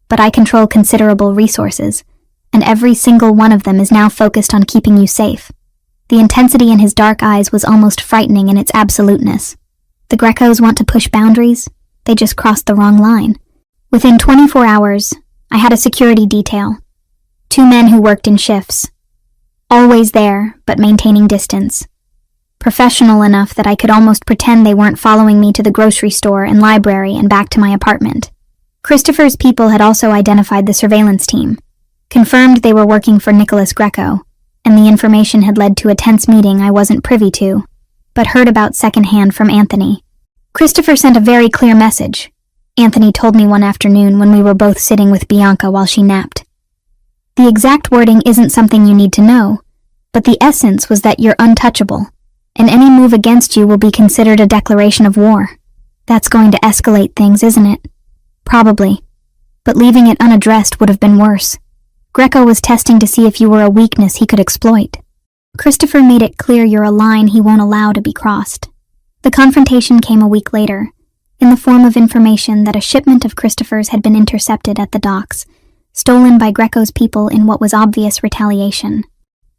but I control considerable resources, and every single one of them is now focused on keeping you safe." The intensity in his dark eyes was almost frightening in its absoluteness. "The Grecos want to push boundaries. They just crossed the wrong line." Within 24 hours, I had a security detail. 2 men who worked in shifts. Always there, but maintaining distance. Professional enough that I could almost pretend they weren't following me to the grocery store and library and back to my apartment. Christopher's people had also identified the surveillance team, confirmed they were working for Nicholas Greco, and the information had led to a tense meeting I wasn't privy to, but heard about secondhand from Anthony. "Christopher sent a very clear message," Anthony told me one afternoon when we were both sitting with Bianca while she napped. "The exact wording isn't something you need to know, but the essence was that you're untouchable, and any move against you will be considered a declaration of war. That's going to escalate things, isn't it?" "Probably, but leaving it unaddressed would have been worse. Greco was testing to see if you were a weakness he could exploit." Christopher made it clear you're a line he won't allow to be crossed. The confrontation came a week later, in the form of information that a shipment of Christopher's had been intercepted at the docks, stolen by Greco's people in what was obvious retaliation.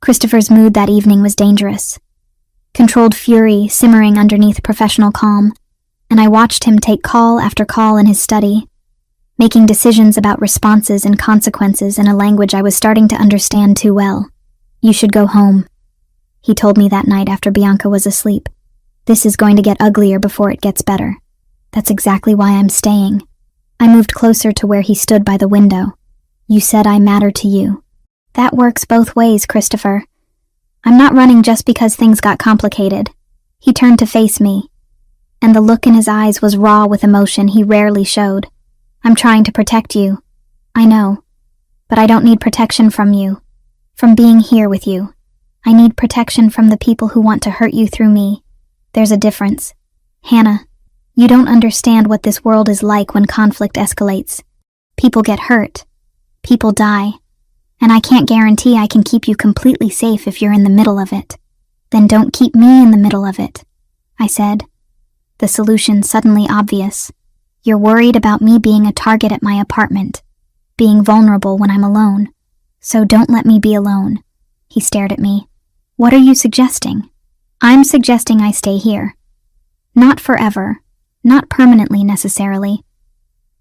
Christopher's mood that evening was dangerous. Controlled fury simmering underneath professional calm, and I watched him take call after call in his study, making decisions about responses and consequences in a language I was starting to understand too well. "You should go home," he told me that night after Bianca was asleep. "This is going to get uglier before it gets better." "That's exactly why I'm staying." I moved closer to where he stood by the window. "You said I matter to you." "That works both ways, Christopher. I'm not running just because things got complicated." He turned to face me, and the look in his eyes was raw with emotion he rarely showed. "I'm trying to protect you. I know, but I don't need protection from you, from being here with you. I need protection from the people who want to hurt you through me. There's a difference. Hannah, you don't understand what this world is like when conflict escalates. People get hurt. People die. And I can't guarantee I can keep you completely safe if you're in the middle of it. Then don't keep me in the middle of it," I said, the solution suddenly obvious. "You're worried about me being a target at my apartment, being vulnerable when I'm alone. So don't let me be alone." He stared at me. "What are you suggesting?" "I'm suggesting I stay here. Not forever, not permanently necessarily,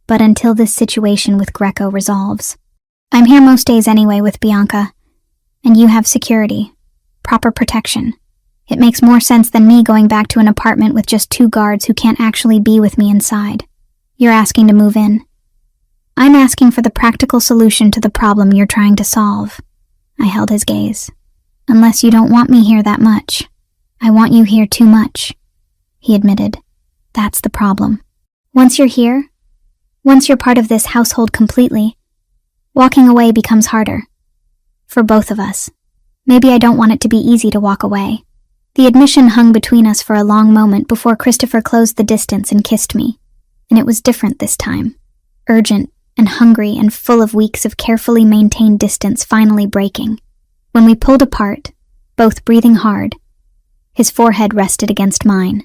but until this situation with Greco resolves. I'm here most days anyway with Bianca, and you have security, proper protection. It makes more sense than me going back to an apartment with just 2 guards who can't actually be with me inside. You're asking to move in. I'm asking for the practical solution to the problem you're trying to solve." I held his gaze. "Unless you don't want me here that much. I want you here too much," he admitted. "That's the problem. Once you're here, once you're part of this household completely, walking away becomes harder. For both of us. Maybe I don't want it to be easy to walk away." The admission hung between us for a long moment before Christopher closed the distance and kissed me. And it was different this time. Urgent and hungry and full of weeks of carefully maintained distance finally breaking. When we pulled apart, both breathing hard, his forehead rested against mine.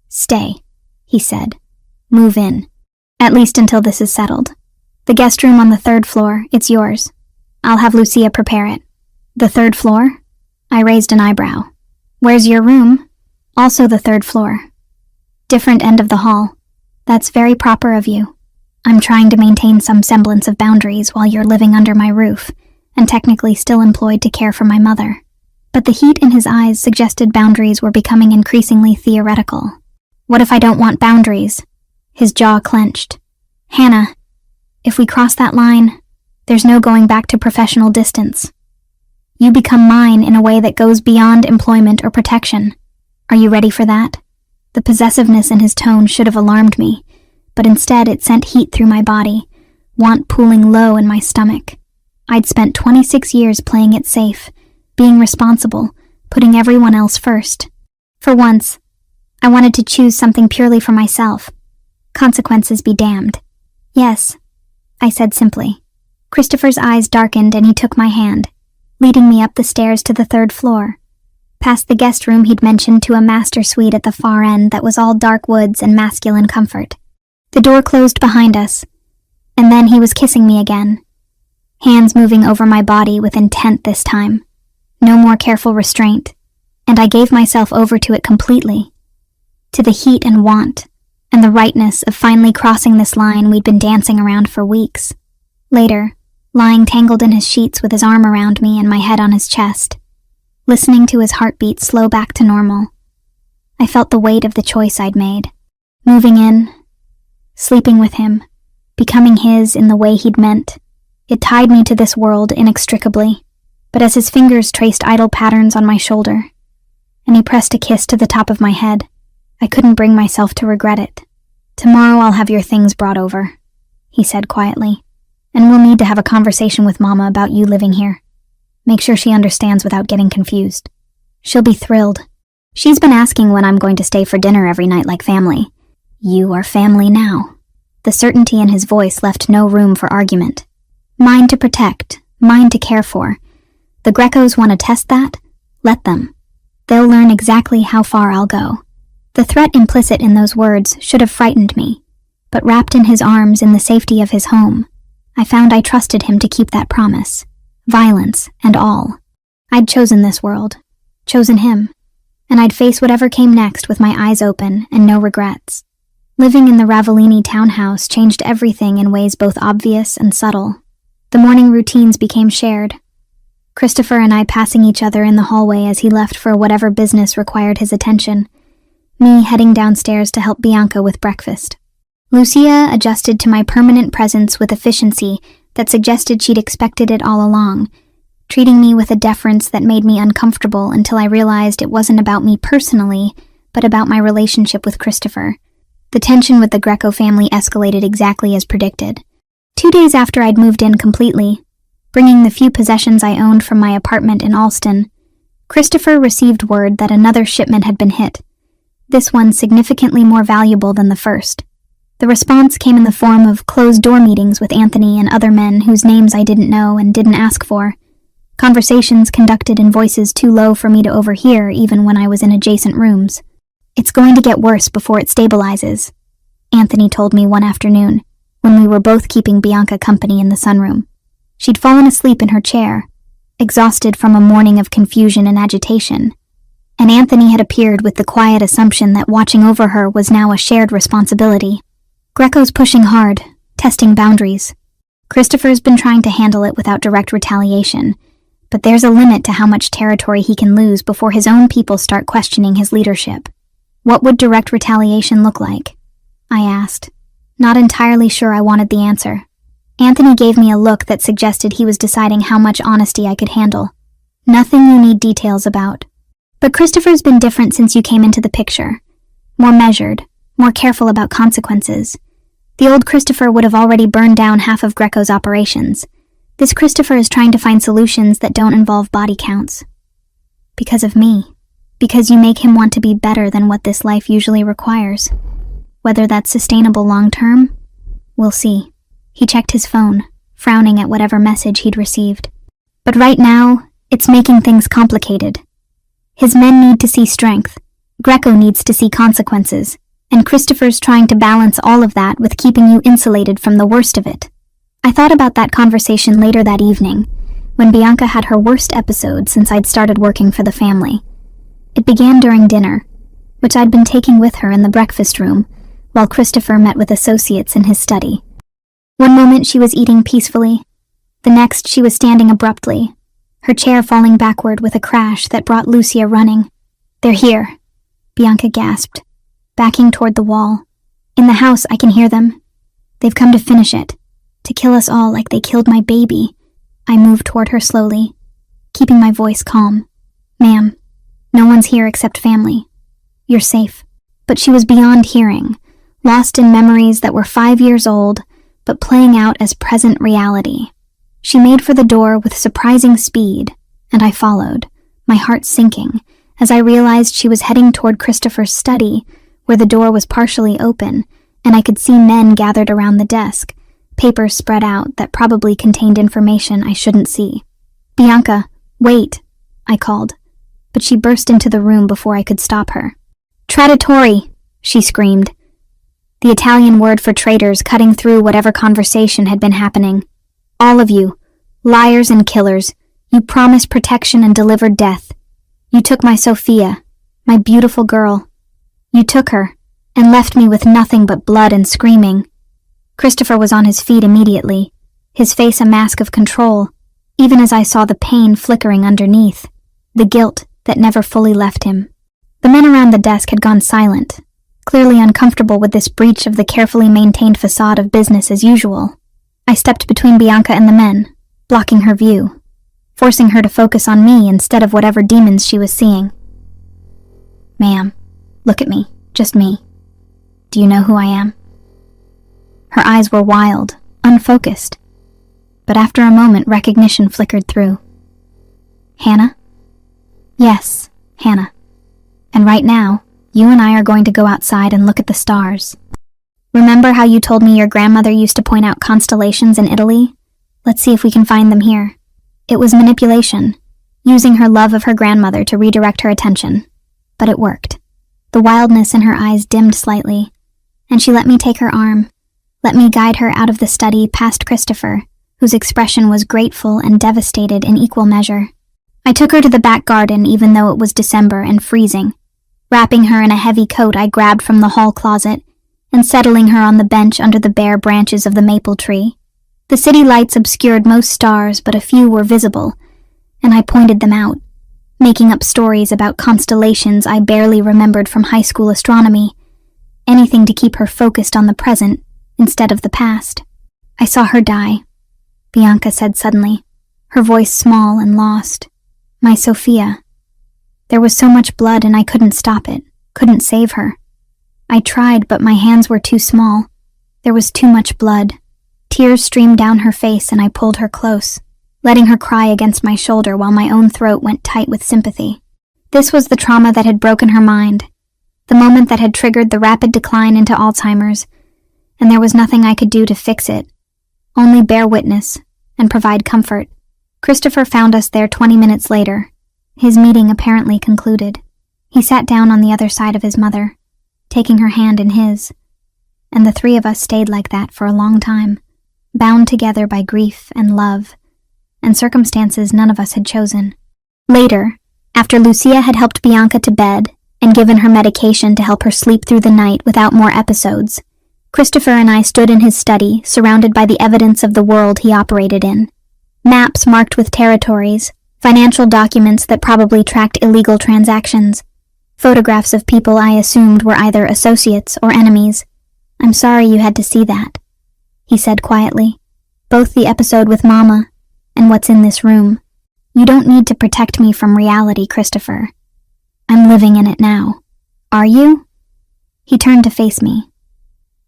"Stay," he said. "Move in. At least until this is settled. The guest room on the 3rd floor, it's yours. I'll have Lucia prepare it." "The 3rd floor?" I raised an eyebrow. "Where's your room?" "Also the 3rd floor. Different end of the hall." "That's very proper of you. I'm trying to maintain some semblance of boundaries while you're living under my roof, and technically still employed to care for my mother." But the heat in his eyes suggested boundaries were becoming increasingly theoretical. "What if I don't want boundaries?" His jaw clenched. "Hannah, if we cross that line, there's no going back to professional distance. You become mine in a way that goes beyond employment or protection. Are you ready for that?" The possessiveness in his tone should have alarmed me, but instead it sent heat through my body, want pooling low in my stomach. I'd spent 26 years playing it safe, being responsible, putting everyone else first. For once, I wanted to choose something purely for myself. Consequences be damned. "Yes," I said simply. Christopher's eyes darkened and he took my hand, leading me up the stairs to the 3rd floor, past the guest room he'd mentioned to a master suite at the far end that was all dark woods and masculine comfort. The door closed behind us, and then he was kissing me again, hands moving over my body with intent this time. No more careful restraint, and I gave myself over to it completely, to the heat and want, and the rightness of finally crossing this line we'd been dancing around for weeks. Later, lying tangled in his sheets with his arm around me and my head on his chest, listening to his heartbeat slow back to normal, I felt the weight of the choice I'd made. Moving in, sleeping with him, becoming his in the way he'd meant. It tied me to this world inextricably, but as his fingers traced idle patterns on my shoulder, and he pressed a kiss to the top of my head, I couldn't bring myself to regret it. "Tomorrow I'll have your things brought over," he said quietly, "and we'll need to have a conversation with Mama about you living here. Make sure she understands without getting confused. She'll be thrilled. She's been asking when I'm going to stay for dinner every night like family. You are family now." The certainty in his voice left no room for argument. Mine to protect, mine to care for. The Grecos want to test that? Let them. They'll learn exactly how far I'll go. The threat implicit in those words should have frightened me, but wrapped in his arms in the safety of his home, I found I trusted him to keep that promise, violence and all. I'd chosen this world, chosen him, and I'd face whatever came next with my eyes open and no regrets. Living in the Ravellini townhouse changed everything in ways both obvious and subtle. The morning routines became shared. Christopher and I passing each other in the hallway as he left for whatever business required his attention, me heading downstairs to help Bianca with breakfast. Lucia adjusted to my permanent presence with efficiency that suggested she'd expected it all along, treating me with a deference that made me uncomfortable until I realized it wasn't about me personally, but about my relationship with Christopher. The tension with the Greco family escalated exactly as predicted. 2 days after I'd moved in completely, bringing the few possessions I owned from my apartment in Alston, Christopher received word that another shipment had been hit, this one significantly more valuable than the first. The response came in the form of closed-door meetings with Anthony and other men whose names I didn't know and didn't ask for, conversations conducted in voices too low for me to overhear even when I was in adjacent rooms. "It's going to get worse before it stabilizes," Anthony told me one afternoon, when we were both keeping Bianca company in the sunroom. She'd fallen asleep in her chair, exhausted from a morning of confusion and agitation, and Anthony had appeared with the quiet assumption that watching over her was now a shared responsibility. Greco's pushing hard, testing boundaries. Christopher's been trying to handle it without direct retaliation, but there's a limit to how much territory he can lose before his own people start questioning his leadership. What would direct retaliation look like? I asked, not entirely sure I wanted the answer. Anthony gave me a look that suggested he was deciding how much honesty I could handle. Nothing you need details about. But Christopher's been different since you came into the picture. More measured, more careful about consequences. The old Christopher would have already burned down half of Greco's operations. This Christopher is trying to find solutions that don't involve body counts. Because of me. Because you make him want to be better than what this life usually requires. Whether that's sustainable long-term? We'll see. He checked his phone, frowning at whatever message he'd received. But right now, it's making things complicated. His men need to see strength. Greco needs to see consequences. And Christopher's trying to balance all of that with keeping you insulated from the worst of it. I thought about that conversation later that evening, when Bianca had her worst episode since I'd started working for the family. It began during dinner, which I'd been taking with her in the breakfast room, while Christopher met with associates in his study. One moment she was eating peacefully, the next she was standing abruptly, her chair falling backward with a crash that brought Lucia running. "They're here," Bianca gasped, backing toward the wall. "In the house, I can hear them. They've come to finish it, to kill us all like they killed my baby." I moved toward her slowly, keeping my voice calm. "Ma'am, no one's here except family. You're safe." But she was beyond hearing, lost in memories that were 5 years old, but playing out as present reality. She made for the door with surprising speed, and I followed, my heart sinking, as I realized she was heading toward Christopher's study, where the door was partially open, and I could see men gathered around the desk, papers spread out that probably contained information I shouldn't see. "Bianca, wait," I called, but she burst into the room before I could stop her. "Traditori," she screamed, the Italian word for traitors cutting through whatever conversation had been happening. "All of you, liars and killers, you promised protection and delivered death. You took my Sophia, my beautiful girl. You took her, and left me with nothing but blood and screaming." Christopher was on his feet immediately, his face a mask of control, even as I saw the pain flickering underneath, the guilt that never fully left him. The men around the desk had gone silent, clearly uncomfortable with this breach of the carefully maintained facade of business as usual. I stepped between Bianca and the men, blocking her view, forcing her to focus on me instead of whatever demons she was seeing. "Ma'am, look at me, just me. Do you know who I am?" Her eyes were wild, unfocused, but after a moment recognition flickered through. "Hannah?" "Yes, Hannah. And right now, you and I are going to go outside and look at the stars. Remember how you told me your grandmother used to point out constellations in Italy? Let's see if we can find them here." It was manipulation. using her love of her grandmother to redirect her attention. But it worked. The wildness in her eyes dimmed slightly, and she let me take her arm, let me guide her out of the study past Christopher, whose expression was grateful and devastated in equal measure. I took her to the back garden even though it was December and freezing. Wrapping her in a heavy coat I grabbed from the hall closet and settling her on the bench under the bare branches of the maple tree. The city lights obscured most stars, but a few were visible, and I pointed them out, making up stories about constellations I barely remembered from high school astronomy, anything to keep her focused on the present instead of the past. I saw her die, Bianca said suddenly, her voice small and lost. My Sophia. There was so much blood and I couldn't stop it, couldn't save her. I tried, but my hands were too small. There was too much blood. Tears streamed down her face and I pulled her close, letting her cry against my shoulder while my own throat went tight with sympathy. This was the trauma that had broken her mind, the moment that had triggered the rapid decline into Alzheimer's, and there was nothing I could do to fix it, only bear witness and provide comfort. Christopher found us there 20 minutes later, his meeting apparently concluded. He sat down on the other side of his mother, taking her hand in his, and the three of us stayed like that for a long time, bound together by grief and love, and circumstances none of us had chosen. Later, after Lucia had helped Bianca to bed and given her medication to help her sleep through the night without more episodes, Christopher and I stood in his study, surrounded by the evidence of the world he operated in. Maps marked with territories, financial documents that probably tracked illegal transactions, photographs of people I assumed were either associates or enemies. I'm sorry you had to see that, he said quietly. Both the episode with Mama and what's in this room. You don't need to protect me from reality, Christopher. I'm living in it now. Are you? He turned to face me.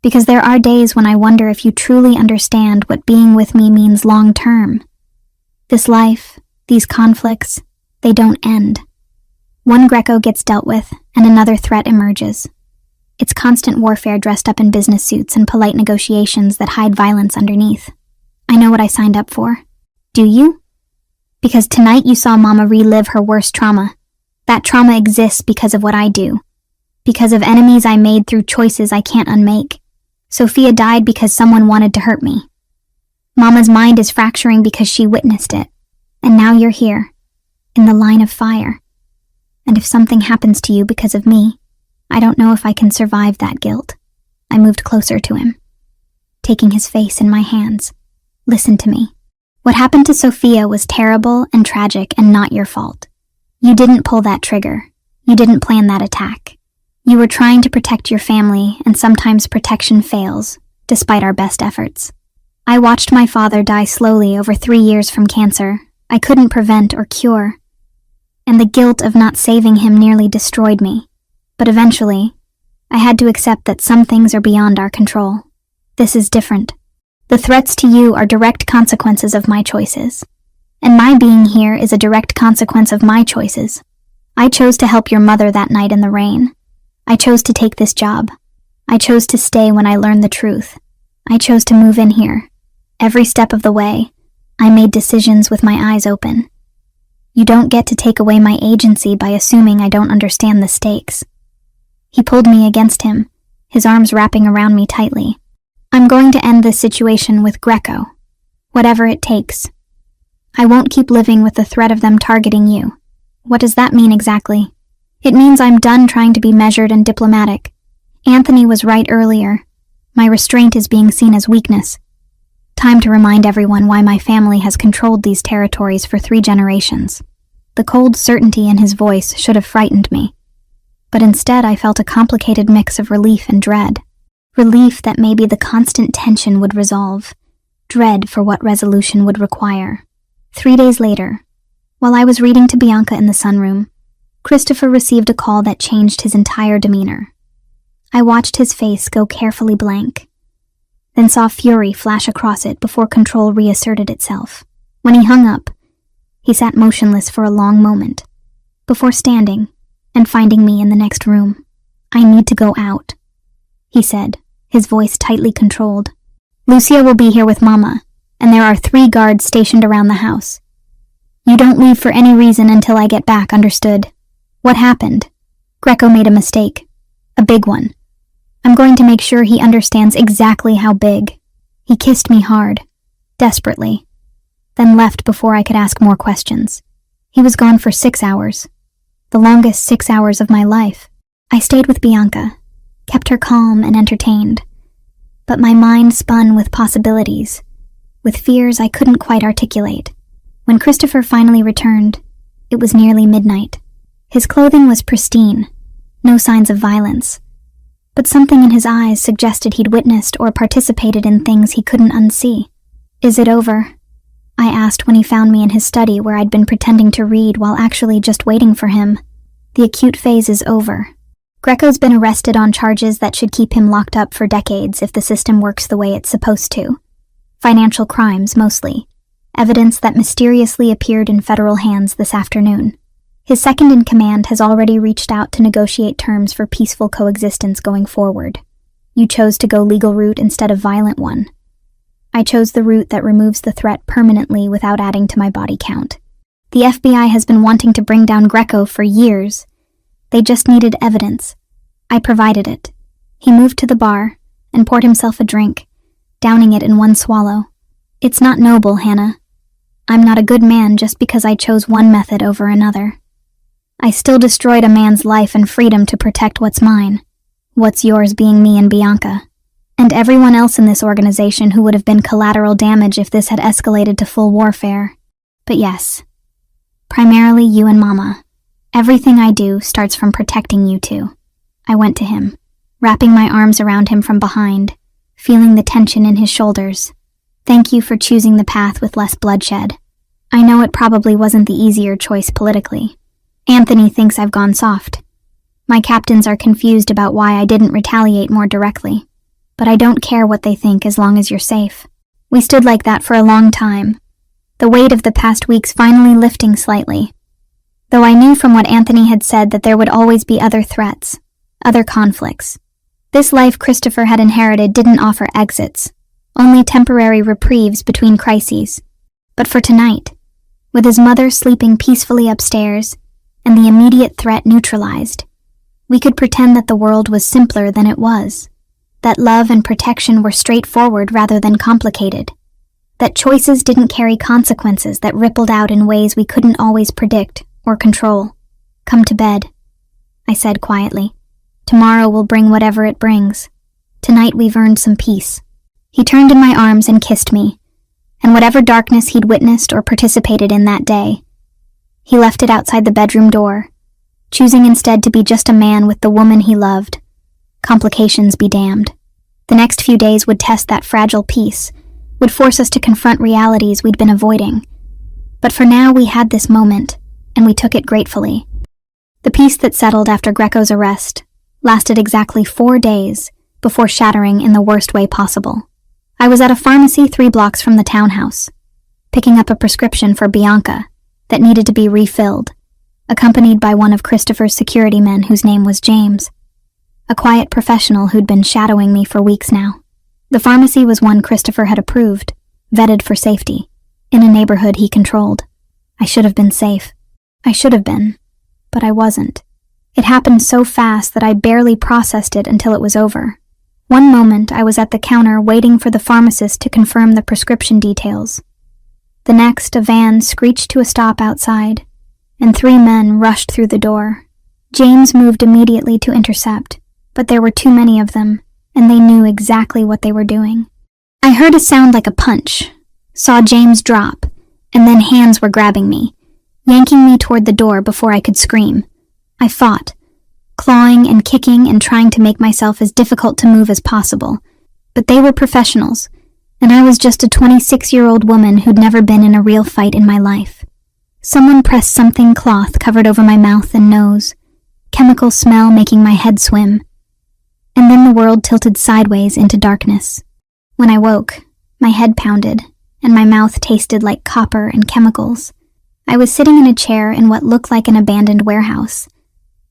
Because there are days when I wonder if you truly understand what being with me means long term. This life, these conflicts, they don't end. One Greco gets dealt with, and another threat emerges. It's constant warfare dressed up in business suits and polite negotiations that hide violence underneath. I know what I signed up for. Do you? Because tonight you saw Mama relive her worst trauma. That trauma exists because of what I do. Because of enemies I made through choices I can't unmake. Sophia died because someone wanted to hurt me. Mama's mind is fracturing because she witnessed it. And now you're here, in the line of fire. And if something happens to you because of me, I don't know if I can survive that guilt. I moved closer to him, taking his face in my hands. Listen to me. What happened to Sophia was terrible and tragic and not your fault. You didn't pull that trigger. You didn't plan that attack. You were trying to protect your family, and sometimes protection fails, despite our best efforts. I watched my father die slowly over 3 years from cancer. I couldn't prevent or cure, and the guilt of not saving him nearly destroyed me. But eventually, I had to accept that some things are beyond our control. This is different. The threats to you are direct consequences of my choices, and my being here is a direct consequence of my choices. I chose to help your mother that night in the rain. I chose to take this job. I chose to stay when I learned the truth. I chose to move in here. Every step of the way, I made decisions with my eyes open. You don't get to take away my agency by assuming I don't understand the stakes. He pulled me against him, his arms wrapping around me tightly. I'm going to end this situation with Greco, whatever it takes. I won't keep living with the threat of them targeting you. What does that mean exactly? It means I'm done trying to be measured and diplomatic. Anthony was right earlier. My restraint is being seen as weakness. Time to remind everyone why my family has controlled these territories for 3 generations. The cold certainty in his voice should have frightened me. But instead I felt a complicated mix of relief and dread. Relief that maybe the constant tension would resolve. Dread for what resolution would require. 3 days later, while I was reading to Bianca in the sunroom, Christopher received a call that changed his entire demeanor. I watched his face go carefully blank, then saw fury flash across it before control reasserted itself. When he hung up, he sat motionless for a long moment, before standing and finding me in the next room. I need to go out, he said, his voice tightly controlled. Lucia will be here with Mama, and there are 3 guards stationed around the house. You don't leave for any reason until I get back, understood? What happened? Greco made a mistake. A big one. I'm going to make sure he understands exactly how big. He kissed me hard, desperately, then left before I could ask more questions. He was gone for 6 hours. The longest 6 hours of my life. I stayed with Bianca, kept her calm and entertained. But my mind spun with possibilities, with fears I couldn't quite articulate. When Christopher finally returned, it was nearly midnight. His clothing was pristine, no signs of violence, but something in his eyes suggested he'd witnessed or participated in things he couldn't unsee. "Is it over?" I asked when he found me in his study where I'd been pretending to read while actually just waiting for him. "The acute phase is over. Greco's been arrested on charges that should keep him locked up for decades if the system works the way it's supposed to. Financial crimes, mostly. Evidence that mysteriously appeared in federal hands this afternoon. His second-in-command has already reached out to negotiate terms for peaceful coexistence going forward. You chose to go legal route instead of violent one. I chose the route that removes the threat permanently without adding to my body count. The FBI has been wanting to bring down Greco for years. They just needed evidence. I provided it. He moved to the bar and poured himself a drink, downing it in one swallow. It's not noble, Hannah. I'm not a good man just because I chose one method over another. I still destroyed a man's life and freedom to protect what's mine. What's yours being me and Bianca. And everyone else in this organization who would have been collateral damage if this had escalated to full warfare. But yes, primarily you and Mama. Everything I do starts from protecting you two." I went to him, wrapping my arms around him from behind, feeling the tension in his shoulders. "Thank you for choosing the path with less bloodshed. I know it probably wasn't the easier choice politically. Anthony thinks I've gone soft. My captains are confused about why I didn't retaliate more directly. But I don't care what they think as long as you're safe." We stood like that for a long time, the weight of the past weeks finally lifting slightly. Though I knew from what Anthony had said that there would always be other threats, other conflicts. This life Christopher had inherited didn't offer exits, only temporary reprieves between crises. But for tonight, with his mother sleeping peacefully upstairs and the immediate threat neutralized, we could pretend that the world was simpler than it was, that love and protection were straightforward rather than complicated, that choices didn't carry consequences that rippled out in ways we couldn't always predict or control. "Come to bed," I said quietly. "Tomorrow will bring whatever it brings. Tonight we've earned some peace." He turned in my arms and kissed me, and whatever darkness he'd witnessed or participated in that day, he left it outside the bedroom door, choosing instead to be just a man with the woman he loved. Complications be damned. The next few days would test that fragile peace, would force us to confront realities we'd been avoiding. But for now we had this moment, and we took it gratefully. The peace that settled after Greco's arrest lasted exactly 4 days before shattering in the worst way possible. I was at a pharmacy 3 blocks from the townhouse, picking up a prescription for Bianca that needed to be refilled, accompanied by one of Christopher's security men whose name was James, a quiet professional who'd been shadowing me for weeks now. The pharmacy was one Christopher had approved, vetted for safety, in a neighborhood he controlled. I should have been safe. I should have been, but I wasn't. It happened so fast that I barely processed it until it was over. One moment I was at the counter waiting for the pharmacist to confirm the prescription details. The next, a van screeched to a stop outside, and 3 men rushed through the door. James moved immediately to intercept, but there were too many of them, and they knew exactly what they were doing. I heard a sound like a punch, saw James drop, and then hands were grabbing me, yanking me toward the door before I could scream. I fought, clawing and kicking and trying to make myself as difficult to move as possible, but they were professionals, and I was just a 26-year-old woman who'd never been in a real fight in my life. Someone pressed something cloth covered over my mouth and nose, chemical smell making my head swim. And then the world tilted sideways into darkness. When I woke, my head pounded, and my mouth tasted like copper and chemicals. I was sitting in a chair in what looked like an abandoned warehouse.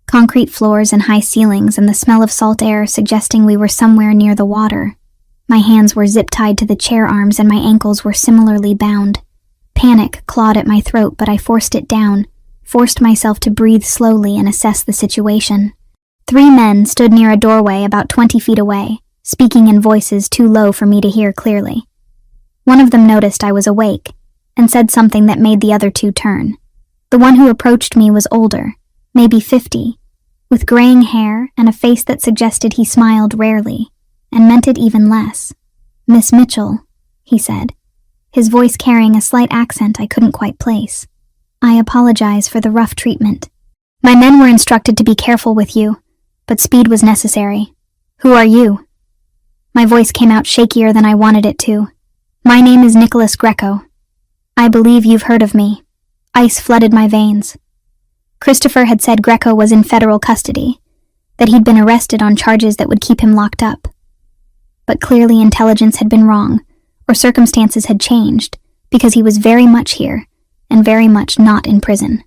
Concrete floors and high ceilings and the smell of salt air suggesting we were somewhere near the water. My hands were zip-tied to the chair arms and my ankles were similarly bound. Panic clawed at my throat, but I forced it down, forced myself to breathe slowly and assess the situation. 3 men stood near a doorway about 20 feet away, speaking in voices too low for me to hear clearly. One of them noticed I was awake and said something that made the other 2 turn. The one who approached me was older, maybe 50, with graying hair and a face that suggested he smiled rarely, and meant it even less. "Miss Mitchell," he said, his voice carrying a slight accent I couldn't quite place. "I apologize for the rough treatment. My men were instructed to be careful with you, but speed was necessary. Who are you?" My voice came out shakier than I wanted it to. "My name is Nicholas Greco. I believe you've heard of me." Ice flooded my veins. Christopher had said Greco was in federal custody, that he'd been arrested on charges that would keep him locked up. But clearly intelligence had been wrong, or circumstances had changed, because he was very much here, and very much not in prison.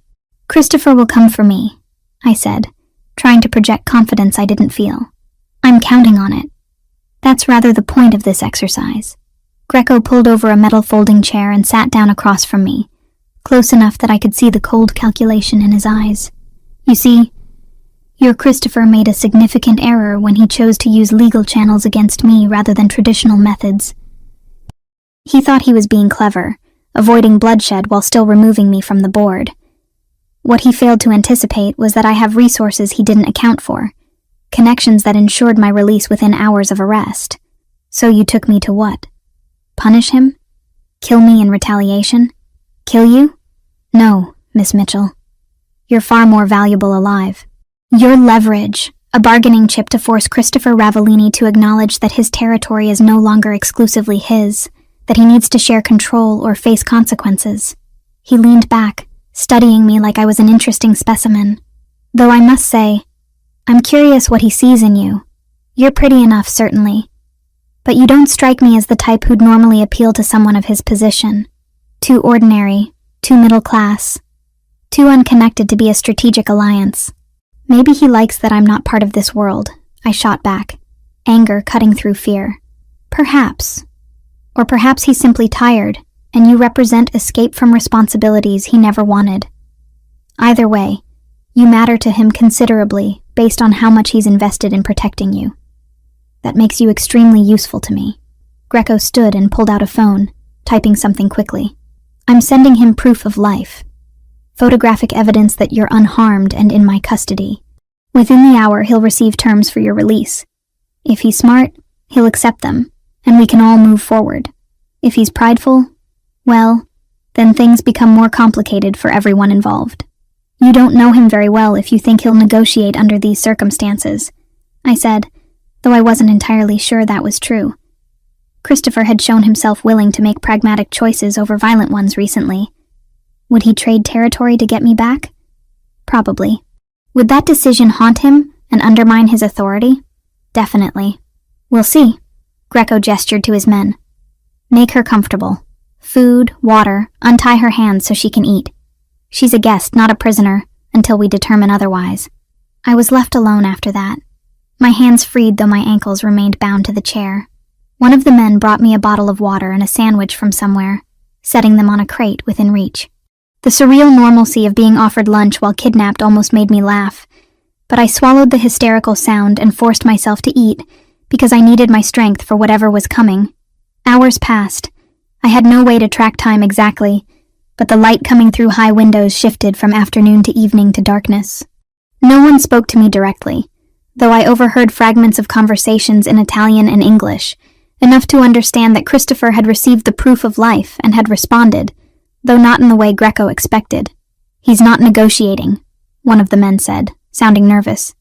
"Christopher will come for me," I said, trying to project confidence I didn't feel. "I'm counting on it. That's rather the point of this exercise." Greco pulled over a metal folding chair and sat down across from me, close enough that I could see the cold calculation in his eyes. "You see, your Christopher made a significant error when he chose to use legal channels against me rather than traditional methods. He thought he was being clever, avoiding bloodshed while still removing me from the board. What he failed to anticipate was that I have resources he didn't account for, connections that ensured my release within hours of arrest. So you took me to what? Punish him? Kill me in retaliation? Kill you? No, Miss Mitchell. You're far more valuable alive. Your leverage, a bargaining chip to force Christopher Ravellini to acknowledge that his territory is no longer exclusively his, that he needs to share control or face consequences." He leaned back, studying me like I was an interesting specimen. "Though I must say, I'm curious what he sees in you. You're pretty enough, certainly. But you don't strike me as the type who'd normally appeal to someone of his position. Too ordinary, too middle class, too unconnected to be a strategic alliance." "Maybe he likes that I'm not part of this world," I shot back, anger cutting through fear. "Perhaps. Or perhaps he's simply tired, and you represent escape from responsibilities he never wanted. Either way, you matter to him considerably based on how much he's invested in protecting you. That makes you extremely useful to me." Greco stood and pulled out a phone, typing something quickly. "I'm sending him proof of life. Photographic evidence that you're unharmed and in my custody. Within the hour, he'll receive terms for your release. If he's smart, he'll accept them, and we can all move forward. If he's prideful, well, then things become more complicated for everyone involved. You don't know him very well if you think he'll negotiate under these circumstances," I said, though I wasn't entirely sure that was true. Christopher had shown himself willing to make pragmatic choices over violent ones recently. Would he trade territory to get me back? Probably. Would that decision haunt him and undermine his authority? Definitely. "We'll see." Greco gestured to his men. "Make her comfortable. Food, water, untie her hands so she can eat. She's a guest, not a prisoner, until we determine otherwise." I was left alone after that. My hands freed though my ankles remained bound to the chair. One of the men brought me a bottle of water and a sandwich from somewhere, setting them on a crate within reach. The surreal normalcy of being offered lunch while kidnapped almost made me laugh, but I swallowed the hysterical sound and forced myself to eat because I needed my strength for whatever was coming. Hours passed. I had no way to track time exactly, but the light coming through high windows shifted from afternoon to evening to darkness. No one spoke to me directly, though I overheard fragments of conversations in Italian and English, enough to understand that Christopher had received the proof of life and had responded, though not in the way Greco expected. "He's not negotiating," one of the men said, sounding nervous.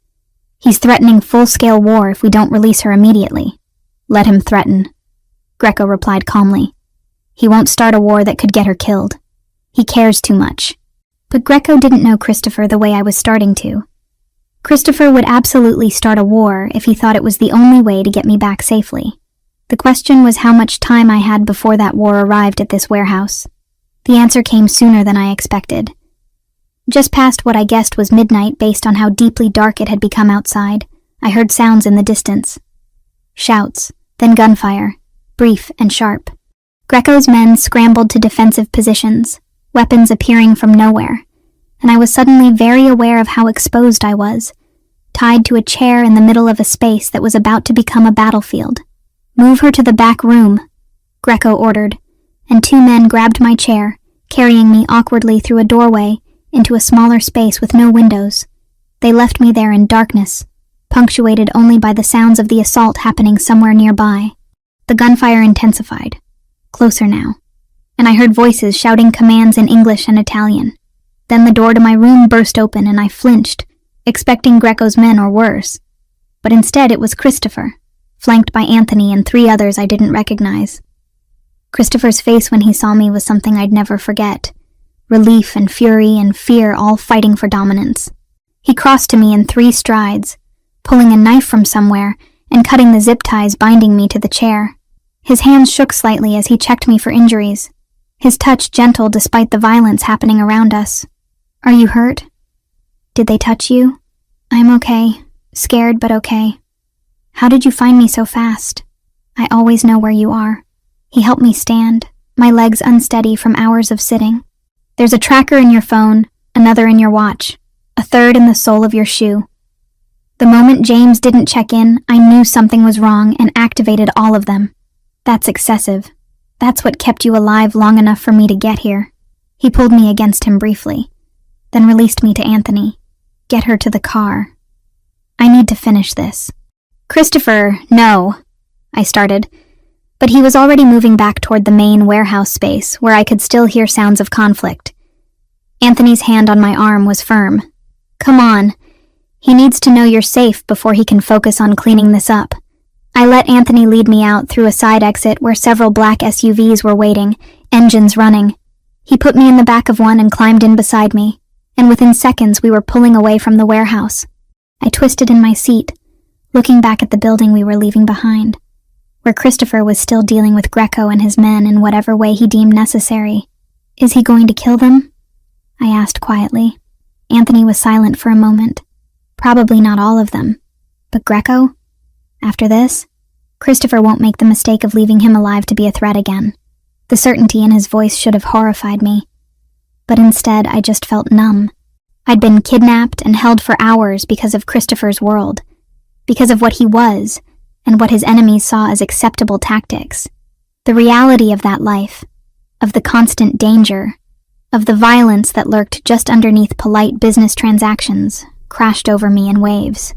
"He's threatening full-scale war if we don't release her immediately." "Let him threaten," Greco replied calmly. "He won't start a war that could get her killed. He cares too much." But Greco didn't know Christopher the way I was starting to. Christopher would absolutely start a war if he thought it was the only way to get me back safely. The question was how much time I had before that war arrived at this warehouse. The answer came sooner than I expected. Just past what I guessed was midnight based on how deeply dark it had become outside, I heard sounds in the distance. Shouts, then gunfire, brief and sharp. Greco's men scrambled to defensive positions, weapons appearing from nowhere, and I was suddenly very aware of how exposed I was, tied to a chair in the middle of a space that was about to become a battlefield. "Move her to the back room," Greco ordered, and 2 men grabbed my chair, carrying me awkwardly through a doorway into a smaller space with no windows. They left me there in darkness, punctuated only by the sounds of the assault happening somewhere nearby. The gunfire intensified, closer now, and I heard voices shouting commands in English and Italian. Then the door to my room burst open and I flinched, expecting Greco's men or worse. But instead it was Christopher, flanked by Anthony and 3 others I didn't recognize. Christopher's face when he saw me was something I'd never forget. Relief and fury and fear all fighting for dominance. He crossed to me in 3 strides, pulling a knife from somewhere and cutting the zip ties binding me to the chair. His hands shook slightly as he checked me for injuries, his touch gentle despite the violence happening around us. "Are you hurt? Did they touch you?" "I'm okay. Scared, but okay." "How did you find me so fast?" "I always know where you are." He helped me stand, my legs unsteady from hours of sitting. "There's a tracker in your phone, another in your watch, a third in the sole of your shoe." The moment James didn't check in, I knew something was wrong and activated all of them. "That's excessive. That's what kept you alive long enough for me to get here." He pulled me against him briefly, then released me to Anthony. "Get her to the car. I need to finish this." "Christopher, no," I started, but he was already moving back toward the main warehouse space where I could still hear sounds of conflict. Anthony's hand on my arm was firm. "Come on. He needs to know you're safe before he can focus on cleaning this up." I let Anthony lead me out through a side exit where several black SUVs were waiting, engines running. He put me in the back of one and climbed in beside me, and within seconds we were pulling away from the warehouse. I twisted in my seat, looking back at the building we were leaving behind, where Christopher was still dealing with Greco and his men in whatever way he deemed necessary. "Is he going to kill them?" I asked quietly. Anthony was silent for a moment. "Probably not all of them. But Greco? After this, Christopher won't make the mistake of leaving him alive to be a threat again." The certainty in his voice should have horrified me. But instead, I just felt numb. I'd been kidnapped and held for hours because of Christopher's world, because of what he was, and what his enemies saw as acceptable tactics. The reality of that life, of the constant danger, of the violence that lurked just underneath polite business transactions, crashed over me in waves.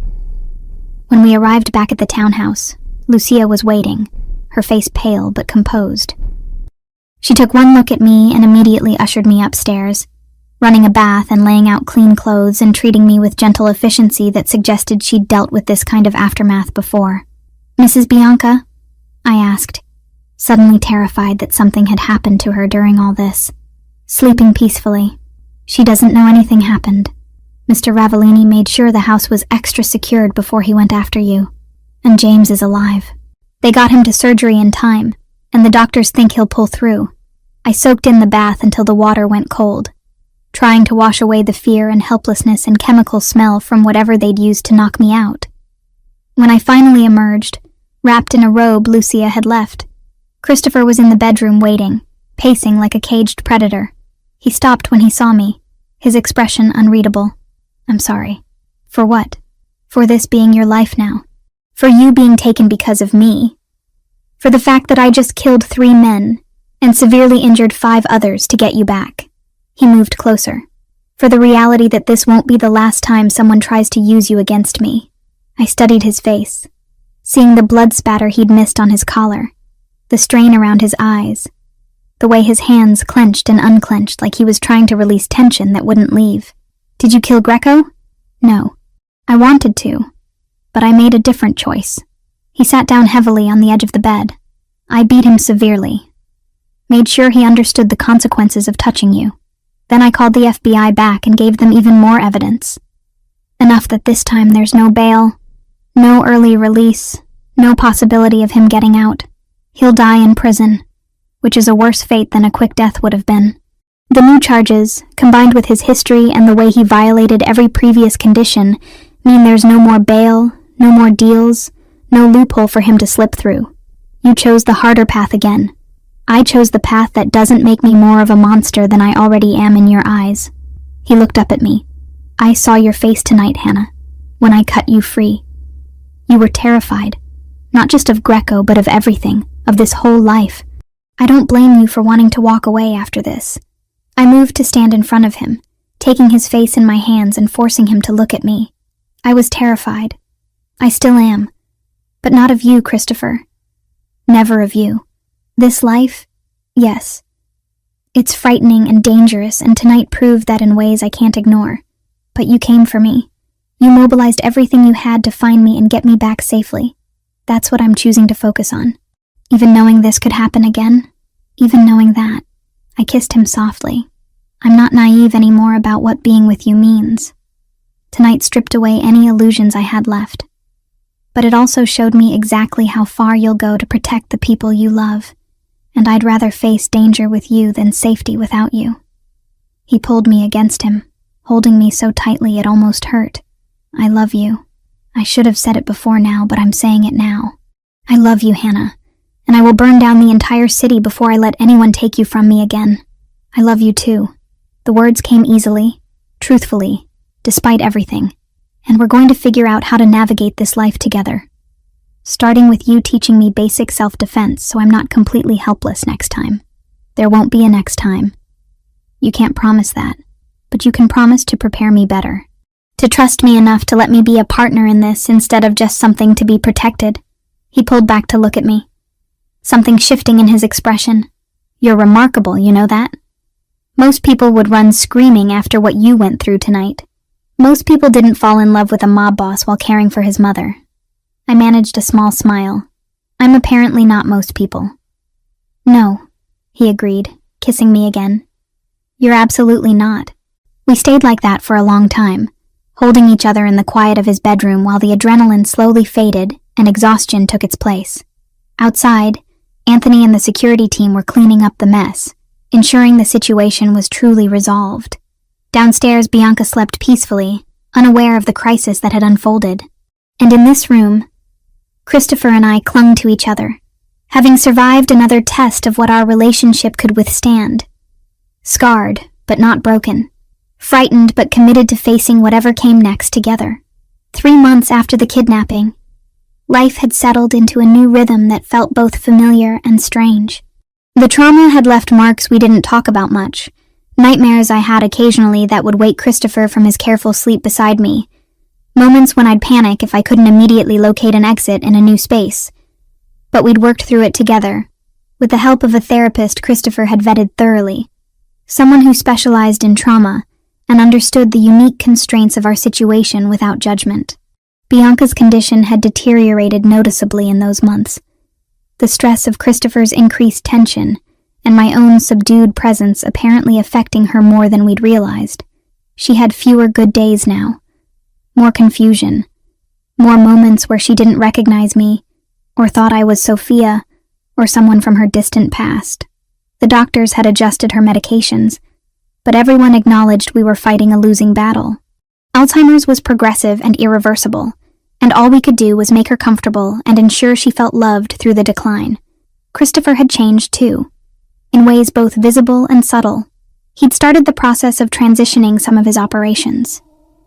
When we arrived back at the townhouse, Lucia was waiting, her face pale but composed. She took one look at me and immediately ushered me upstairs, running a bath and laying out clean clothes and treating me with gentle efficiency that suggested she'd dealt with this kind of aftermath before. "Mrs. Bianca?" I asked, suddenly terrified that something had happened to her during all this. "Sleeping peacefully. She doesn't know anything happened. Mr. Ravellini made sure the house was extra secured before he went after you. And James is alive. They got him to surgery in time, and the doctors think he'll pull through." I soaked in the bath until the water went cold, trying to wash away the fear and helplessness and chemical smell from whatever they'd used to knock me out. When I finally emerged, wrapped in a robe Lucia had left, Christopher was in the bedroom waiting, pacing like a caged predator. He stopped when he saw me, his expression unreadable. "I'm sorry." "For what?" "For this being your life now. For you being taken because of me. For the fact that I just killed 3 men and severely injured 5 others to get you back." He moved closer. "For the reality that this won't be the last time someone tries to use you against me." I studied his face, seeing the blood spatter he'd missed on his collar, the strain around his eyes, the way his hands clenched and unclenched like he was trying to release tension that wouldn't leave. "Did you kill Greco?" "No. I wanted to, but I made a different choice." He sat down heavily on the edge of the bed. "I beat him severely. Made sure he understood the consequences of touching you. Then I called the FBI back and gave them even more evidence. Enough that this time there's no bail, no early release, no possibility of him getting out. He'll die in prison, which is a worse fate than a quick death would have been. The new charges, combined with his history and the way he violated every previous condition, mean there's no more bail, no more deals, no loophole for him to slip through. You chose the harder path again. I chose the path that doesn't make me more of a monster than I already am in your eyes." He looked up at me. "I saw your face tonight, Hannah, when I cut you free. You were terrified, not just of Greco, but of everything, of this whole life. I don't blame you for wanting to walk away after this." I moved to stand in front of him, taking his face in my hands and forcing him to look at me. I was terrified. I still am. But not of you, Christopher. Never of you. This life, yes. It's frightening and dangerous, and tonight proved that in ways I can't ignore. But you came for me. You mobilized everything you had to find me and get me back safely. That's what I'm choosing to focus on. Even knowing this could happen again, even knowing that, I kissed him softly. I'm not naive anymore about what being with you means. Tonight stripped away any illusions I had left. But it also showed me exactly how far you'll go to protect the people you love, and I'd rather face danger with you than safety without you. He pulled me against him, holding me so tightly it almost hurt. I love you. I should have said it before now, but I'm saying it now. I love you, Hannah, and I will burn down the entire city before I let anyone take you from me again. I love you too. The words came easily, truthfully, despite everything, and we're going to figure out how to navigate this life together. Starting with you teaching me basic self-defense so I'm not completely helpless next time. There won't be a next time. You can't promise that, but you can promise to prepare me better. To trust me enough to let me be a partner in this instead of just something to be protected. He pulled back to look at me. Something shifting in his expression. You're remarkable, you know that? Most people would run screaming after what you went through tonight. Most people didn't fall in love with a mob boss while caring for his mother. I managed a small smile. I'm apparently not most people. No, he agreed, kissing me again. You're absolutely not. We stayed like that for a long time, holding each other in the quiet of his bedroom while the adrenaline slowly faded and exhaustion took its place. Outside, Anthony and the security team were cleaning up the mess, ensuring the situation was truly resolved. Downstairs, Bianca slept peacefully, unaware of the crisis that had unfolded. And in this room, Christopher and I clung to each other, having survived another test of what our relationship could withstand. Scarred, but not broken. Frightened, but committed to facing whatever came next together. 3 months after the kidnapping, life had settled into a new rhythm that felt both familiar and strange. The trauma had left marks we didn't talk about much. Nightmares I had occasionally that would wake Christopher from his careful sleep beside me. Moments when I'd panic if I couldn't immediately locate an exit in a new space. But we'd worked through it together, with the help of a therapist Christopher had vetted thoroughly. Someone who specialized in trauma and understood the unique constraints of our situation without judgment. Bianca's condition had deteriorated noticeably in those months. The stress of Christopher's increased tension and my own subdued presence apparently affecting her more than we'd realized. She had fewer good days now. More confusion. More moments where she didn't recognize me, or thought I was Sophia, or someone from her distant past. The doctors had adjusted her medications, but everyone acknowledged we were fighting a losing battle. Alzheimer's was progressive and irreversible, and all we could do was make her comfortable and ensure she felt loved through the decline. Christopher had changed too, in ways both visible and subtle. He'd started the process of transitioning some of his operations,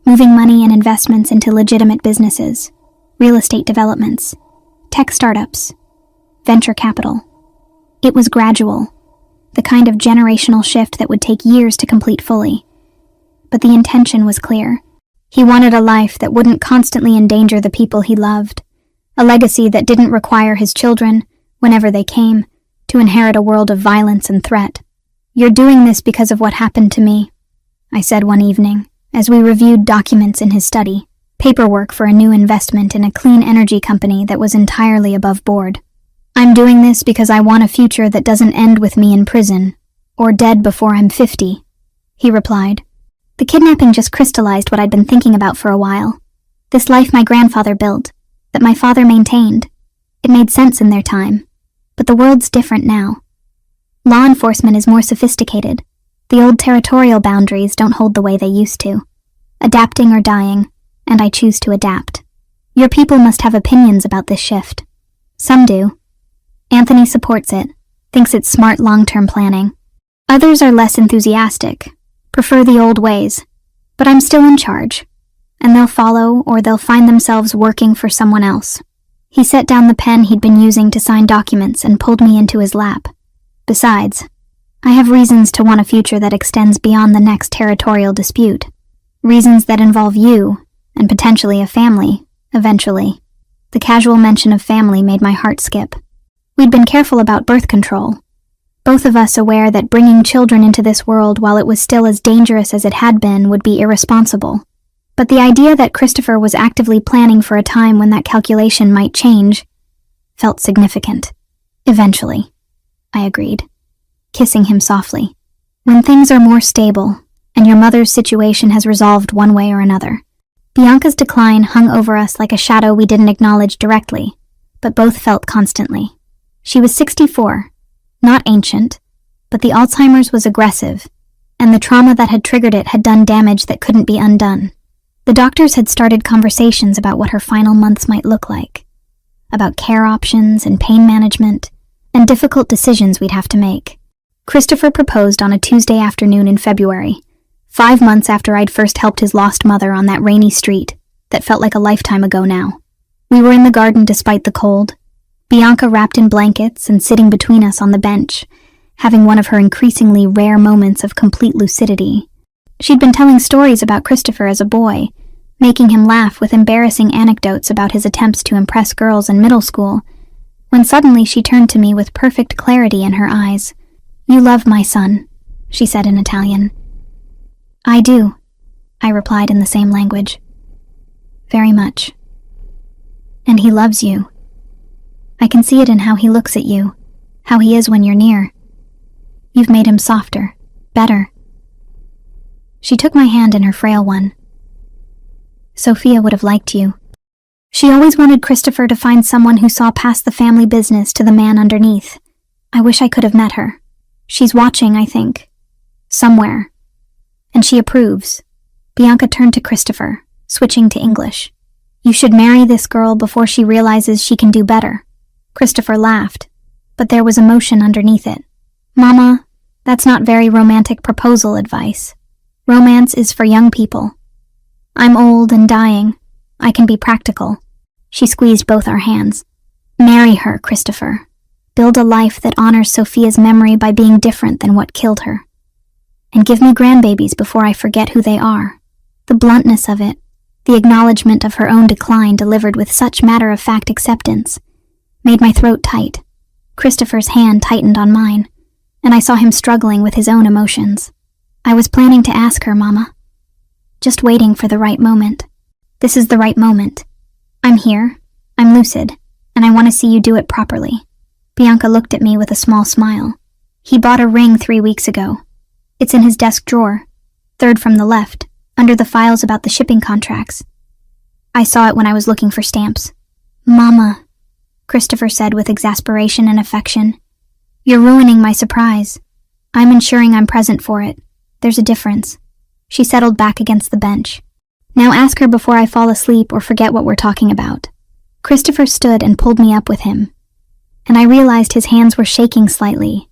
moving money and investments into legitimate businesses, real estate developments, tech startups, venture capital. It was gradual, the kind of generational shift that would take years to complete fully. But the intention was clear. He wanted a life that wouldn't constantly endanger the people he loved, a legacy that didn't require his children, whenever they came, to inherit a world of violence and threat. "You're doing this because of what happened to me," I said one evening, as we reviewed documents in his study, paperwork for a new investment in a clean energy company that was entirely above board. "I'm doing this because I want a future that doesn't end with me in prison, or dead before I'm 50, he replied. The kidnapping just crystallized what I'd been thinking about for a while. This life my grandfather built, that my father maintained. It made sense in their time, but the world's different now. Law enforcement is more sophisticated. The old territorial boundaries don't hold the way they used to. Adapting or dying, and I choose to adapt. Your people must have opinions about this shift. Some do. Anthony supports it. thinks it's smart long-term planning. Others are less enthusiastic, prefer the old ways, but I'm still in charge, and they'll follow or they'll find themselves working for someone else. He set down the pen he'd been using to sign documents and pulled me into his lap. Besides, I have reasons to want a future that extends beyond the next territorial dispute. Reasons that involve you, and potentially a family, eventually. The casual mention of family made my heart skip. We'd been careful about birth control, both of us aware that bringing children into this world while it was still as dangerous as it had been would be irresponsible. But the idea that Christopher was actively planning for a time when that calculation might change felt significant. Eventually, I agreed, kissing him softly. When things are more stable, and your mother's situation has resolved one way or another. Bianca's decline hung over us like a shadow we didn't acknowledge directly, but both felt constantly. She was 64, not ancient, but the Alzheimer's was aggressive, and the trauma that had triggered it had done damage that couldn't be undone. The doctors had started conversations about what her final months might look like, about care options and pain management, and difficult decisions we'd have to make. Christopher proposed on a Tuesday afternoon in February, 5 months after I'd first helped his lost mother on that rainy street that felt like a lifetime ago now. We were in the garden despite the cold, Bianca wrapped in blankets and sitting between us on the bench, having one of her increasingly rare moments of complete lucidity. She'd been telling stories about Christopher as a boy, making him laugh with embarrassing anecdotes about his attempts to impress girls in middle school, when suddenly she turned to me with perfect clarity in her eyes. "You love my son," she said in Italian. "I do," I replied in the same language. "Very much. And he loves you. I can see it in how he looks at you, how he is when you're near. You've made him softer, better." She took my hand in her frail one. "Sophia would have liked you. She always wanted Christopher to find someone who saw past the family business to the man underneath. I wish I could have met her. She's watching, I think. Somewhere. And she approves." Bianca turned to Christopher, switching to English. "You should marry this girl before she realizes she can do better." Christopher laughed, but there was emotion underneath it. "Mama, that's not very romantic proposal advice. Romance is for young people. I'm old and dying. I can be practical." She squeezed both our hands. "Marry her, Christopher. Build a life that honors Sophia's memory by being different than what killed her. And give me grandbabies before I forget who they are." The bluntness of it, the acknowledgement of her own decline delivered with such matter-of-fact acceptance, made my throat tight. Christopher's hand tightened on mine, and I saw him struggling with his own emotions. "I was planning to ask her, Mama. Just waiting for the right moment. This is the right moment. I'm here, I'm lucid, and I want to see you do it properly." Bianca looked at me with a small smile. "He bought a ring 3 weeks ago. It's in his desk drawer, third from the left, under the files about the shipping contracts. I saw it when I was looking for stamps." "Mama," Christopher said with exasperation and affection, "you're ruining my surprise. I'm ensuring I'm present for it. There's a difference." She settled back against the bench. "Now ask her before I fall asleep or forget what we're talking about." Christopher stood and pulled me up with him, and I realized his hands were shaking slightly,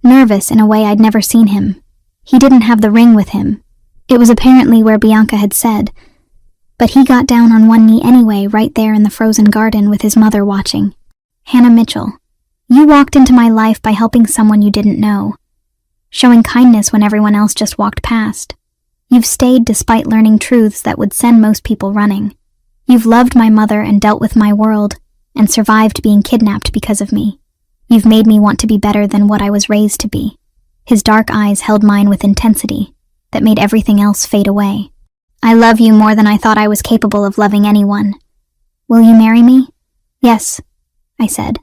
nervous in a way I'd never seen him. He didn't have the ring with him. It was apparently where Bianca had said, but he got down on one knee anyway right there in the frozen garden with his mother watching. "Hannah Mitchell, you walked into my life by helping someone you didn't know, showing kindness when everyone else just walked past. You've stayed despite learning truths that would send most people running. You've loved my mother and dealt with my world, and survived being kidnapped because of me. You've made me want to be better than what I was raised to be." His dark eyes held mine with intensity that made everything else fade away. "I love you more than I thought I was capable of loving anyone. Will you marry me?" "Yes," I said.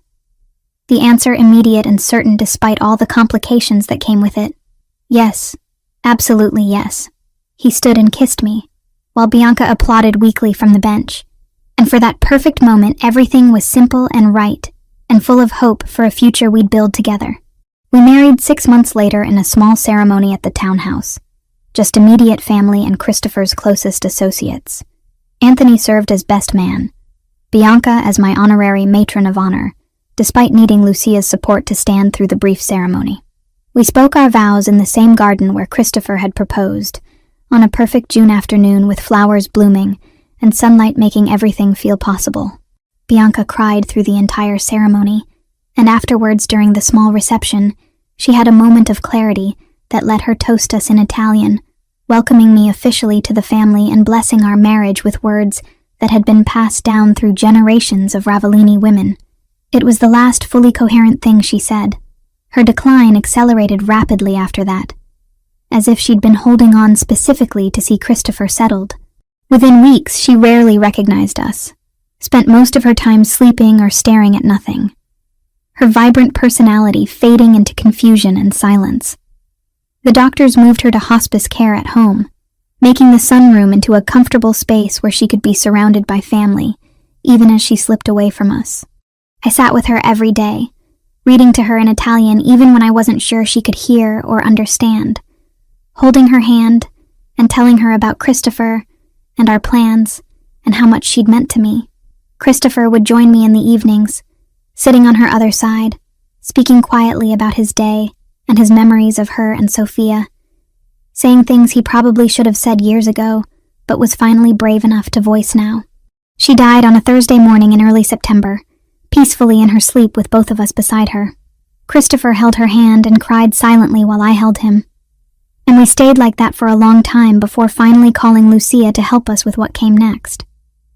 The answer immediate and certain despite all the complications that came with it. "Yes, absolutely yes." He stood and kissed me, while Bianca applauded weakly from the bench. And for that perfect moment, everything was simple and right, and full of hope for a future we'd build together. We married 6 months later in a small ceremony at the townhouse. Just immediate family and Christopher's closest associates. Anthony served as best man, Bianca as my honorary matron of honor, despite needing Lucia's support to stand through the brief ceremony. We spoke our vows in the same garden where Christopher had proposed, on a perfect June afternoon with flowers blooming and sunlight making everything feel possible. Bianca cried through the entire ceremony, and afterwards during the small reception, she had a moment of clarity that let her toast us in Italian, welcoming me officially to the family and blessing our marriage with words that had been passed down through generations of Ravellini women. It was the last fully coherent thing she said. Her decline accelerated rapidly after that, as if she'd been holding on specifically to see Christopher settled. Within weeks, she rarely recognized us, spent most of her time sleeping or staring at nothing, her vibrant personality fading into confusion and silence. The doctors moved her to hospice care at home, making the sunroom into a comfortable space where she could be surrounded by family, even as she slipped away from us. I sat with her every day, reading to her in Italian even when I wasn't sure she could hear or understand, holding her hand and telling her about Christopher and our plans and how much she'd meant to me. Christopher would join me in the evenings, sitting on her other side, speaking quietly about his day and his memories of her and Sophia, saying things he probably should have said years ago, but was finally brave enough to voice now. She died on a Thursday morning in early September, peacefully in her sleep with both of us beside her. Christopher held her hand and cried silently while I held him. And we stayed like that for a long time before finally calling Lucia to help us with what came next.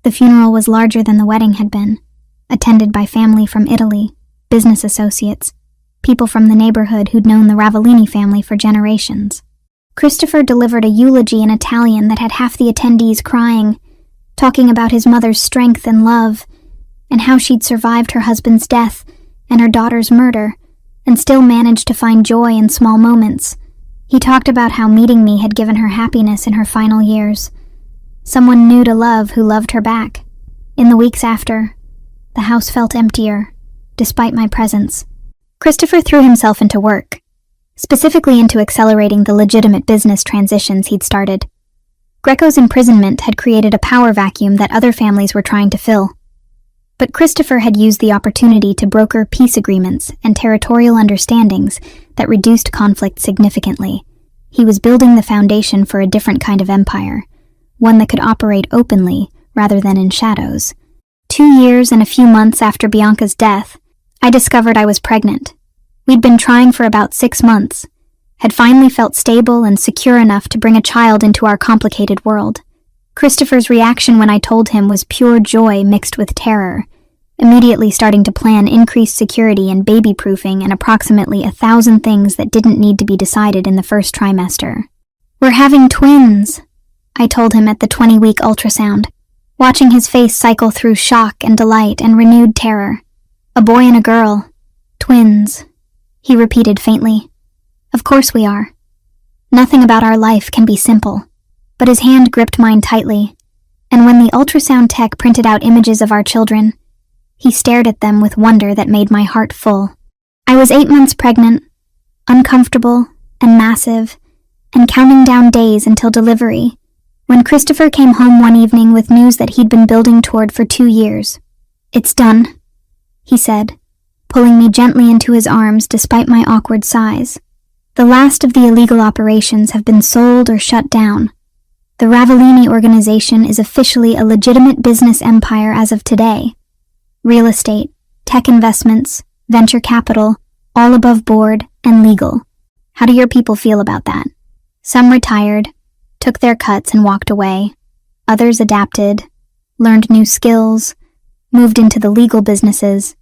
The funeral was larger than the wedding had been, attended by family from Italy, business associates, people from the neighborhood who'd known the Ravellini family for generations. Christopher delivered a eulogy in Italian that had half the attendees crying, talking about his mother's strength and love, and how she'd survived her husband's death and her daughter's murder, and still managed to find joy in small moments. He talked about how meeting me had given her happiness in her final years, someone new to love who loved her back. In the weeks after, the house felt emptier, despite my presence. Christopher threw himself into work, specifically into accelerating the legitimate business transitions he'd started. Greco's imprisonment had created a power vacuum that other families were trying to fill. But Christopher had used the opportunity to broker peace agreements and territorial understandings that reduced conflict significantly. He was building the foundation for a different kind of empire, one that could operate openly rather than in shadows. 2 years and a few months after Bianca's death, I discovered I was pregnant. We'd been trying for about 6 months, had finally felt stable and secure enough to bring a child into our complicated world. Christopher's reaction when I told him was pure joy mixed with terror, immediately starting to plan increased security and baby-proofing and approximately 1,000 things that didn't need to be decided in the first trimester. "We're having twins," I told him at the 20-week ultrasound, watching his face cycle through shock and delight and renewed terror. "A boy and a girl. Twins," he repeated faintly. "Of course we are. Nothing about our life can be simple." But his hand gripped mine tightly, and when the ultrasound tech printed out images of our children, he stared at them with wonder that made my heart full. I was 8 months pregnant, uncomfortable and massive, and counting down days until delivery, when Christopher came home one evening with news that he'd been building toward for 2 years. "It's done," he said, pulling me gently into his arms despite my awkward size. "The last of the illegal operations have been sold or shut down. The Ravellini organization is officially a legitimate business empire as of today. Real estate, tech investments, venture capital, all above board and legal. How do your people feel about that?" Some retired, took their cuts and walked away. Others adapted, learned new skills, moved into the legal businesses.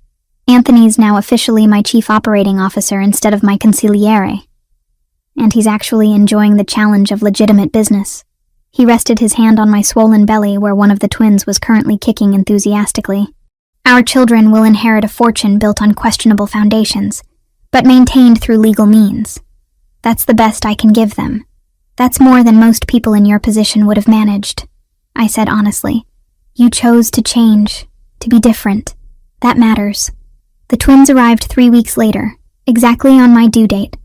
Anthony's now officially my chief operating officer instead of my consigliere. And he's actually enjoying the challenge of legitimate business. He rested his hand on my swollen belly where one of the twins was currently kicking enthusiastically. "Our children will inherit a fortune built on questionable foundations, but maintained through legal means. That's the best I can give them. That's more than most people in your position would have managed," I said honestly. "You chose to change, to be different. That matters." The twins arrived 3 weeks later, exactly on my due date.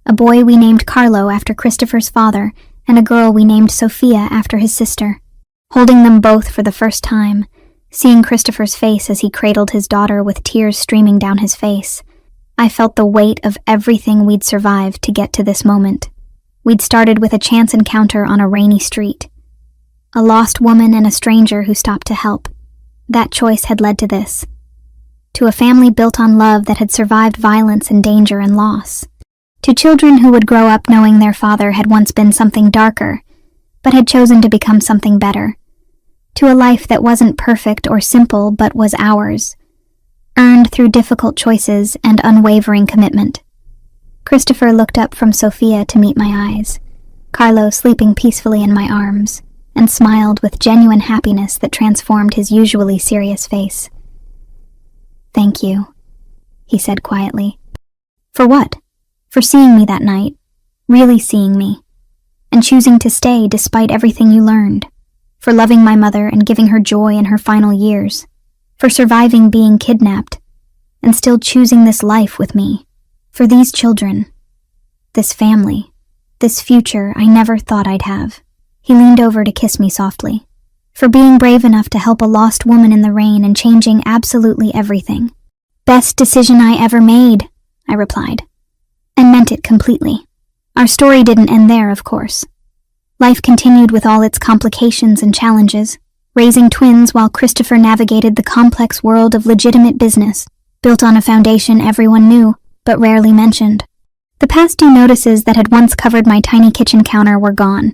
A boy we named Carlo after Christopher's father, and a girl we named Sophia after his sister. Holding them both for the first time, Seeing Christopher's face as he cradled his daughter with tears streaming down his face, I felt the weight of everything we'd survived to get to this moment. We'd started with a chance encounter on a rainy street. A lost woman and a stranger who stopped to help. That choice had led to this. To a family built on love that had survived violence and danger and loss. To children who would grow up knowing their father had once been something darker, but had chosen to become something better. To a life that wasn't perfect or simple but was ours, earned through difficult choices and unwavering commitment. Christopher looked up from Sophia to meet my eyes, Carlo sleeping peacefully in my arms, and smiled with genuine happiness that transformed his usually serious face. "Thank you," he said quietly. "For what? For seeing me that night, really seeing me, and choosing to stay despite everything you learned. For loving my mother and giving her joy in her final years. For surviving being kidnapped, and still choosing this life with me. For these children, this family, this future I never thought I'd have." He leaned over to kiss me softly. "For being brave enough to help a lost woman in the rain and changing absolutely everything." "Best decision I ever made," I replied, and meant it completely. Our story didn't end there, of course. Life continued with all its complications and challenges, raising twins while Christopher navigated the complex world of legitimate business, built on a foundation everyone knew, but rarely mentioned. The past due notices that had once covered my tiny kitchen counter were gone.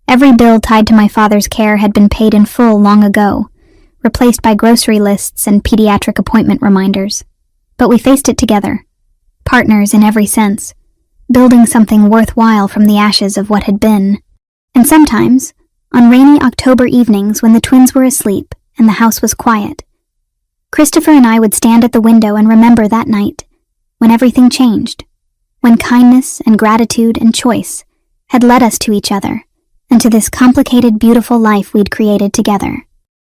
Every bill tied to my father's care had been paid in full long ago, replaced by grocery lists and pediatric appointment reminders. But we faced it together, partners in every sense, building something worthwhile from the ashes of what had been. And sometimes, on rainy October evenings when the twins were asleep and the house was quiet, Christopher and I would stand at the window and remember that night, when everything changed, when kindness and gratitude and choice had led us to each other, and to this complicated, beautiful life we'd created together.